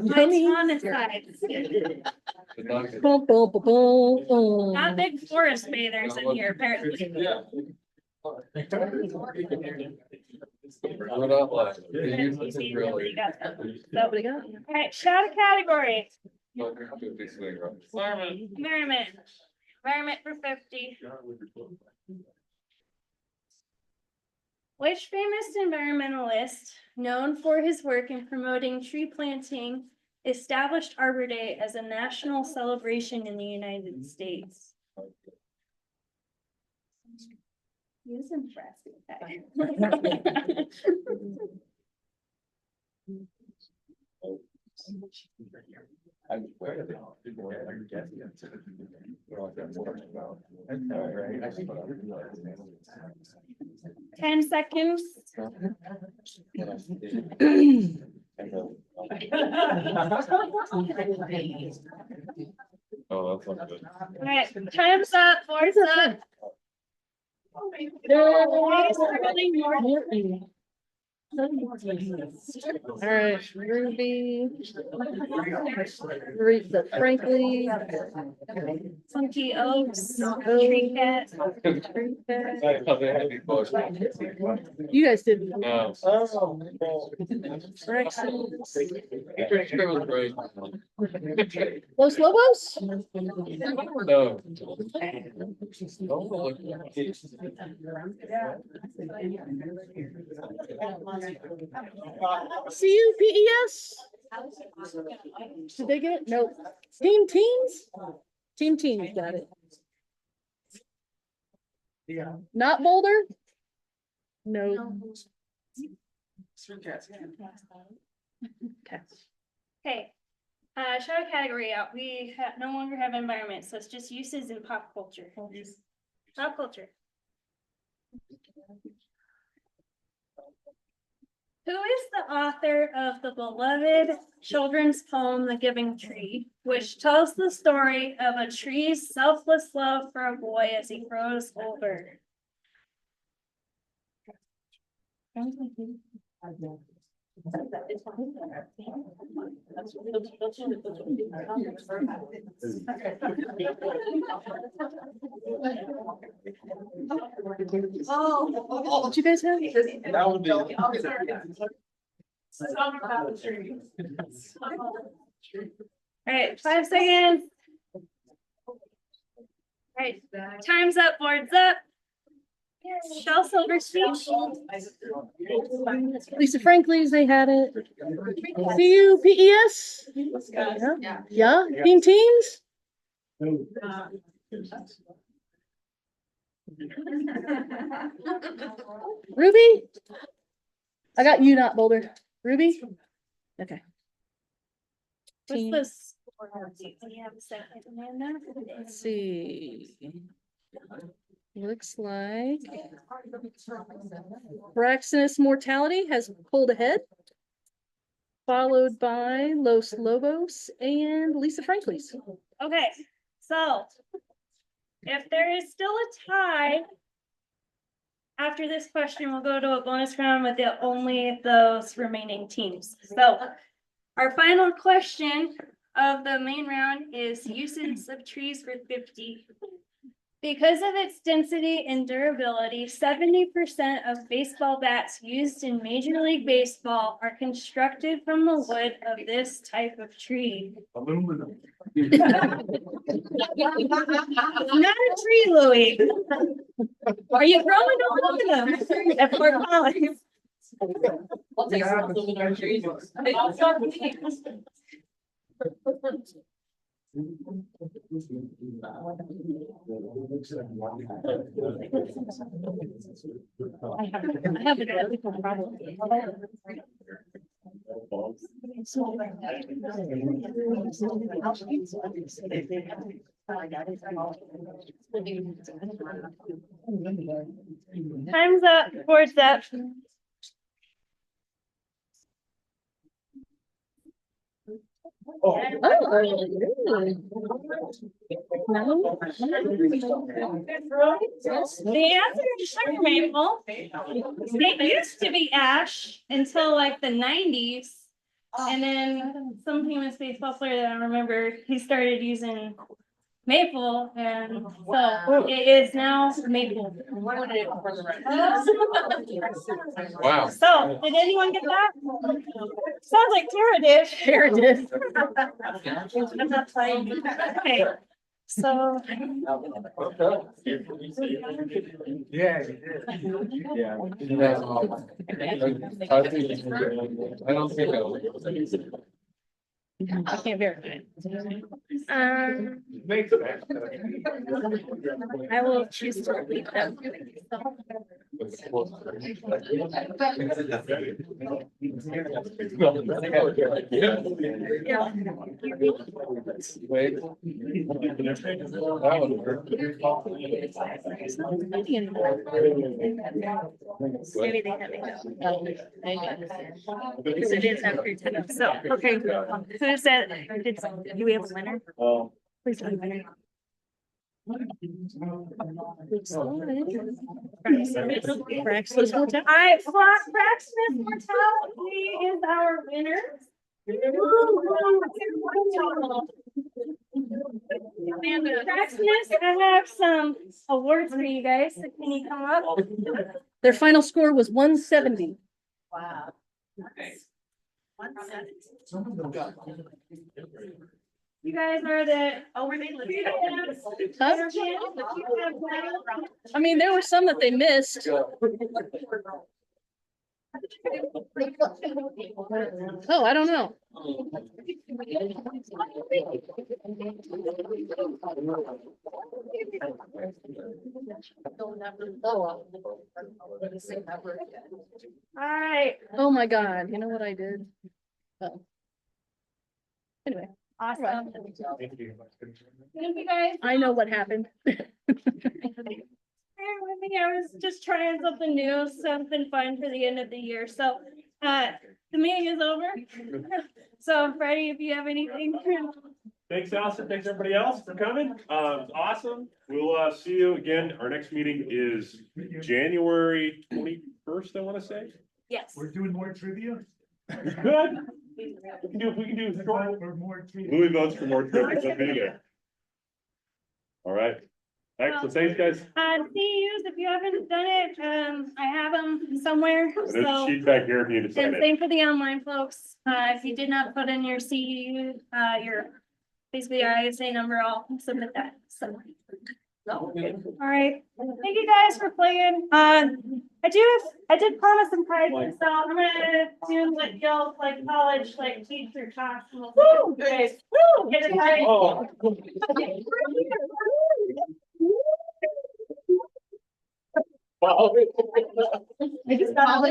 Speaker 12: Yummy.
Speaker 3: Iconic.
Speaker 12: Bum, bum, bum, bum, bum.
Speaker 3: Not big forest bathers in here, apparently.
Speaker 6: Yeah. We're not like. Really.
Speaker 12: That what I got?
Speaker 3: All right, shout a category.
Speaker 6: Environment.
Speaker 3: Environment. Environment for 50. Which famous environmentalist, known for his work in promoting tree planting, established Arbor Day as a national celebration in the United States? He was impressive. Ten seconds.
Speaker 6: Oh, that's not good.
Speaker 3: All right, time's up, board's up.
Speaker 12: Alright, Ruby. The Franklin.
Speaker 3: Funky Oaks, Tree Cat.
Speaker 12: You guys did.
Speaker 6: No.
Speaker 12: Los Lobos?
Speaker 6: No.
Speaker 12: CUPES? Did they get it? Nope. Team Teams? Team Teams got it. Not Boulder? No. Okay.
Speaker 3: Okay, shout a category out. We no longer have environment, so it's just uses in pop culture. Pop culture. Who is the author of the beloved children's poem, The Giving Tree, which tells the story of a tree's selfless love for a boy as he grows older?
Speaker 12: Oh, what you guys have?
Speaker 6: That would be.
Speaker 3: All right, 5 seconds. All right, time's up, board's up. Shel Silverstein.
Speaker 12: Lisa Franklin's, they had it. CUPES? Yeah, Team Teams? Ruby? I got you, not Boulder. Ruby? Okay.
Speaker 3: What's
Speaker 12: Team-
Speaker 3: this? Do you have a second, Amanda?
Speaker 12: Let's see. Looks like Braxton's Mortality has pulled ahead, followed by Los Lobos and Lisa Franklin's.
Speaker 3: Okay, so if there is still a tie after this question, we'll go to a bonus round with only those remaining teams. So our final question of the main round is uses of trees for 50. Because of its density and durability, 70% of baseball bats used in Major League Baseball are constructed from the wood of this type of tree.
Speaker 10: Aluminum.
Speaker 3: Not a tree, Louis. Are you growing aluminum at Fort Collins?
Speaker 7: I'll take some aluminum trees. They all start with me.
Speaker 3: I have a difficult problem. Time's up, board's up. The answer is sugar maple. It used to be ash until like the 90s. And then some famous baseball player that I remember, he started using maple, and so it is now maple.
Speaker 6: Wow.
Speaker 3: So, did anyone get that? Sounds like Tara did.
Speaker 12: Tara did.
Speaker 3: Okay, so.
Speaker 10: Yeah. Yeah.
Speaker 6: I think, I don't think I.
Speaker 12: I can't verify it.
Speaker 10: Makes sense.
Speaker 3: I will choose to leave them.
Speaker 6: Wait. That would work.
Speaker 3: Maybe they have it. Because it is after 10. So, okay, who said, do we have a winner? Please tell me winner.
Speaker 12: Craigslist Hotel.
Speaker 3: All right, Fraxinus Mortality is our winner. Fraxinus, I have some awards for you guys. So can you come up?
Speaker 12: Their final score was 170.
Speaker 5: Wow. Nice. 170.
Speaker 3: You guys are the.
Speaker 5: Oh, were they living?
Speaker 12: Huh? I mean, there were some that they missed. Oh, I don't know.
Speaker 3: All right,
Speaker 12: Oh my God, you know what I did? Oh. Anyway,
Speaker 3: awesome. Thank you guys.
Speaker 12: I know what happened.
Speaker 3: Bear with me. I was just trying something new, something fun for the end of the year. So, the meeting is over. So, Freddie, if you have anything.
Speaker 10: Thanks, Allison. Thanks, everybody else for coming. Awesome. We'll see you again. Our next meeting is January 21st, I want to say.
Speaker 3: Yes.
Speaker 4: We're doing more trivia?
Speaker 10: Good. We can do short.
Speaker 4: Or more trivia?
Speaker 10: Louis votes for more trivia. I'll be there. All right. Excellent. Thanks, guys.
Speaker 3: CEUs, if you haven't done it, I have them somewhere.
Speaker 10: There's
Speaker 3: So,
Speaker 10: a sheet back here if you need to sign
Speaker 3: and
Speaker 10: it.
Speaker 3: same for the online folks. If you did not put in your CEU, your basically your ISA number, I'll submit that. So. All right. Thank you guys for playing. I did promise some prizes, so I'm gonna do what y'all like college, like teacher talk. Woo! Guys, woo! Get it right.
Speaker 10: Oh.
Speaker 3: I just got all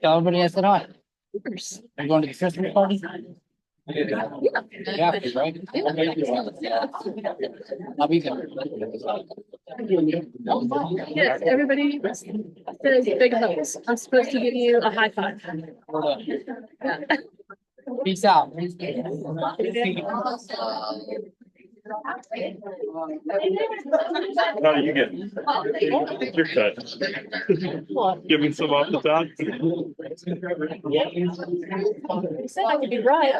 Speaker 13: Everybody has it on. Are you going to the Christmas party? Yeah, right? I'll be there.
Speaker 12: Yes, everybody says big hugs. I'm supposed to give you a high five.
Speaker 13: Peace out.
Speaker 10: How do you get? Your cut. Give me some off the top.
Speaker 12: They said I could be right.
Speaker 10: I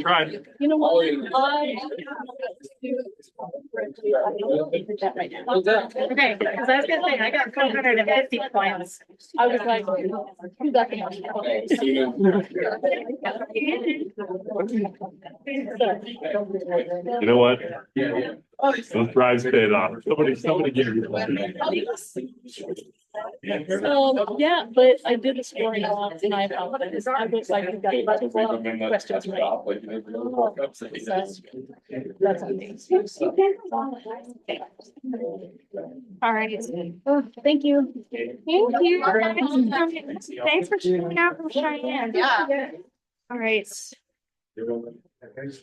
Speaker 10: tried.
Speaker 12: You know what? Okay, because I was gonna say, I got 450 points. I was like, who's that?
Speaker 10: You know what? Those drives paid off. Somebody give me one.
Speaker 12: Yeah, but I did the scoring a lot and I apologize. I was like, I've got questions right. That's amazing.
Speaker 3: All right. Oh, thank you. Thank you. Thanks for showing out from Cheyenne.
Speaker 7: Yeah.
Speaker 3: All right.
Speaker 12: There's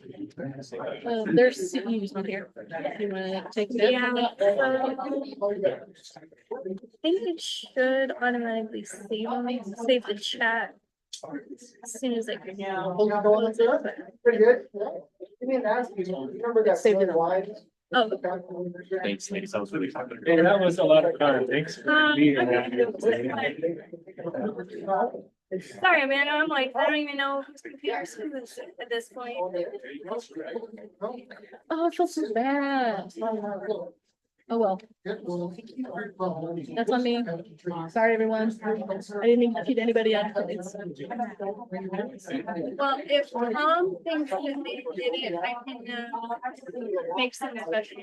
Speaker 12: CEUs on here. You wanna take that?
Speaker 3: Yeah. I think it should automatically save the chat as soon as I can.
Speaker 9: Pretty good. Give me an ask. You remember that
Speaker 12: Saved it.
Speaker 9: wide
Speaker 12: Oh.
Speaker 10: Thanks, ladies. That was really fun.
Speaker 11: Hey, that was a lot of fun. Thanks for being here.
Speaker 3: Sorry, man, I'm like, I don't even know whose computer is this at this point.
Speaker 12: Oh, I feel so bad. Oh, well, that's on me. Sorry, everyone. I didn't mean to feed anybody else.
Speaker 3: Well, if Tom thinks that they did it, I can, make some special.